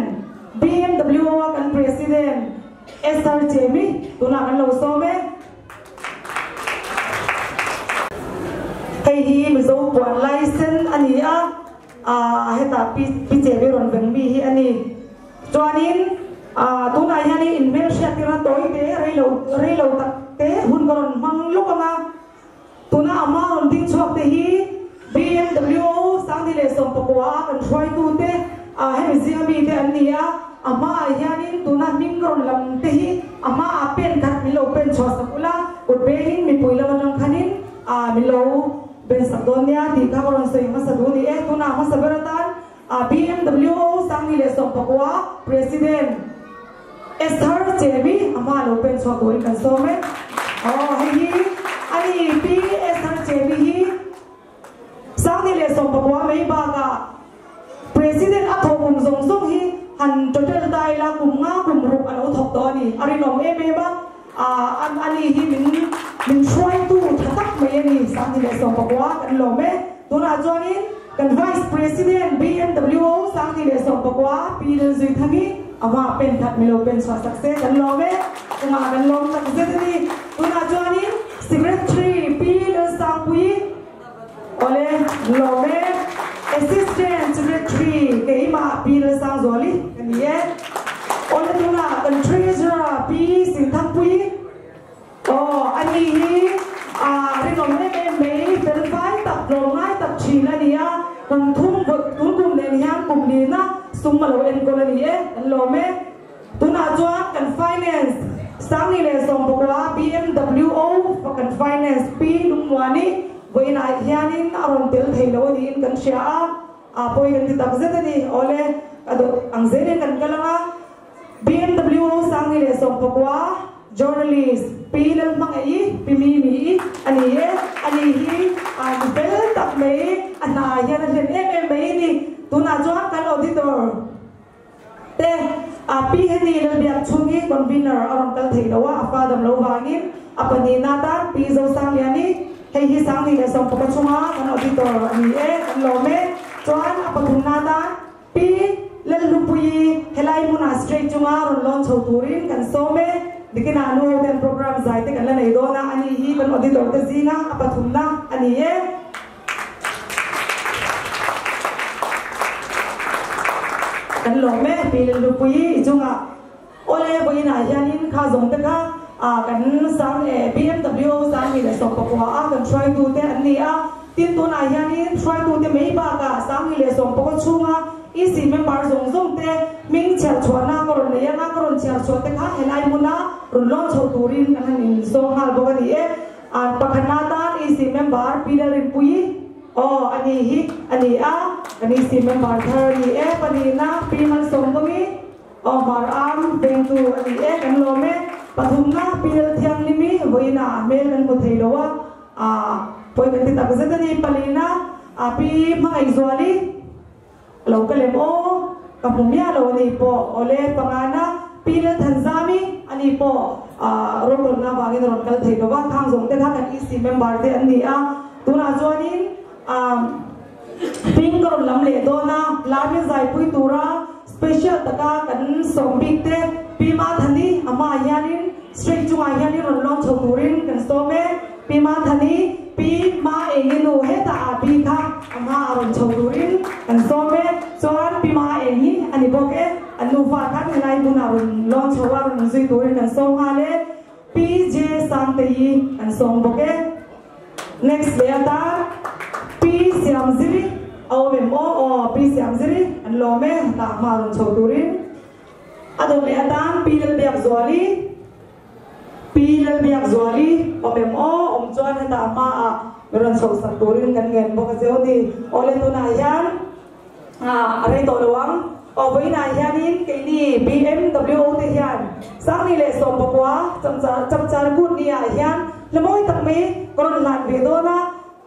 BMW kan president SR Jemi tuna kan lo so me hi MIZO puan leisen ani heta pi Jemi ron veng mi hi ani chuanin tuna hian in mel shat tira toi te reilo tak te hun karon mang lokanga tuna ama ron ding chuak te hi BMW sang ni le som pakwa kan try tu te he ziami te ania ama hianin tuna ming karon lam te hi ama pen khat mi lo pen chwa sakula ut bein mi puila nang khanin mi lo ben sakdonia ti ka karon sei masaduni e tuna masaberatan BMW sang ni le som pakwa president SR Jemi ama lo pen chwa ko kan so me hi ani pi SR Jemi hi sang ni le som pakwa mei ba ka president a thong zong zong hi han total dai la kum nga kum rup alo thok to ni ari nom e ba ani hi min try to thatak me ni sang ni le som pakwa kan lo me tuna joinin kan vice president BMW sang ni le som pakwa pi le zui thangi ama pen khat milo pen swa success kan lo me kuma kan lo success ni tuna joinin secretary pi le sang pui ole lo me assistant secretary ke ima pi le sang zoli kan ye ole tuna kan treasurer pi sing thang pui ani hi ri nom me pen fai tak lo ngai tak chi na nia kan thum bot tun kum le hian kum ni na sum ma lo en ko la ni e lo me tuna chuan kan finance sang ni le som pakwa BMW kan finance pi lum wani voi na hianin aron tel theilo ni in kan sha poi kan ti tak zeta ni ole ado ang zene kan kalanga BMW sang ni le som pakwa journalist pilal mangai pimi ani hi bel tak me ana hian len ini tuna jual kan auditor te api ini lebih cungi convener orang kal thei dawa apa dam lo wangin apa ni nata MIZO sang yani hei hi sang ni le som pa chunga kan auditor ni kan lo me chuan apa thun nata pi lel lupui helai muna straight chunga ron lon chho turin kan so me dikin anu den program zai te kan la nei do na ani hi kan auditor te zinga apa thun na ani kan lo me pi lel lupui chunga ole boina hianin kha zong te kha kan sang BMW sang ni le so pa kwa kan try tu te ani tin tu na hianin try tu te mei ba ka sang ni le so pa ko chunga isi member zong te ming chal chwana ko ron ya na ko ron chal chwa te kha helai muna ron lo chho turin kan in so hal bo ka ni an pakhana ta isi member pillar in pui ani hi ani ani isi member thar ni pani na piman som to mi mar am beng tu ani kan lo me pathum na pillar thiang ni mi voina mel kan mo thei lowa poi kan ti ta ka zani palina api mai zuali local mo kapumya lo ni po ole pangana pila thanzami ani po rotol na bangin ron kal thei ba thang jong te kan isi member te ani tuna joinin ping kor lam le do na labi zai pui tura special taka kan sombik te pima thani ama yanin straight chu yanin ron lon choturin kan some pima thani pi ma enginu heta api kha ama ron choturin kan some chuan pima engi ani boke anu fa khan helai buna ron lon chowa ron zui turin kan so hale pj santei kan som boke next leata pi siam ziri awemo pi siam ziri an lome ta ma ron choturin adon leata pi lel biak zuali pilal biak zuali omem chuan heta ma ron chho sak turin kan ngen bo ka zeu ni ole tu na yan are to lawang voina yanin ke ni BMW te yan sang ni le som bakwa chamchar gut ni yan lemoi tak me koron lan ve do na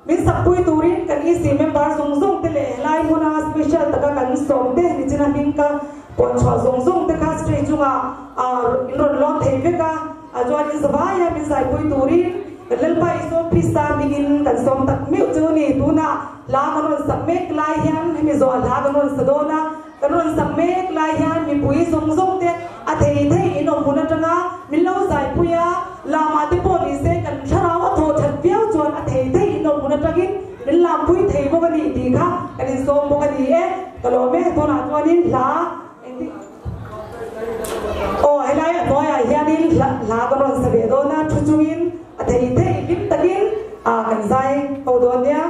min sapui turin kan isi member zong te le lai muna special taka kan som te ni china hinka pon chwa zong te ka straight chunga ron lon thei ve ka ajuan in sabaya min sai pui turin lel pai so pista bigin kan som tak miu chu ni tuna la kanon samek lai hian mi zo la kanon sadona kanon samek lai hian mi pui zong te a thei inom muna tanga min lo sai puya la ma te police kan tharawa tho that viau chuan a thei inom muna tagin min la pui thei bo ni ti kha kan in som bo ni kalome tona chuanin la helai boya hianin la kanon sabe do na thuchungin athei lim takin kan zai hodon dia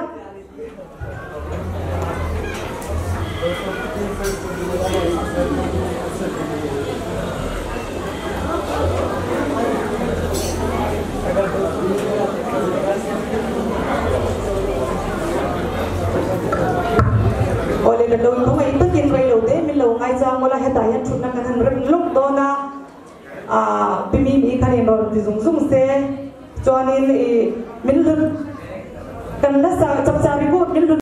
ole ka doi thongai takin rai lo te min lo ngai chang wala heta yan thunna kan han ren luk do na pimi mi khani no ti zung se chuanin min kan la sa chap cha bi ko min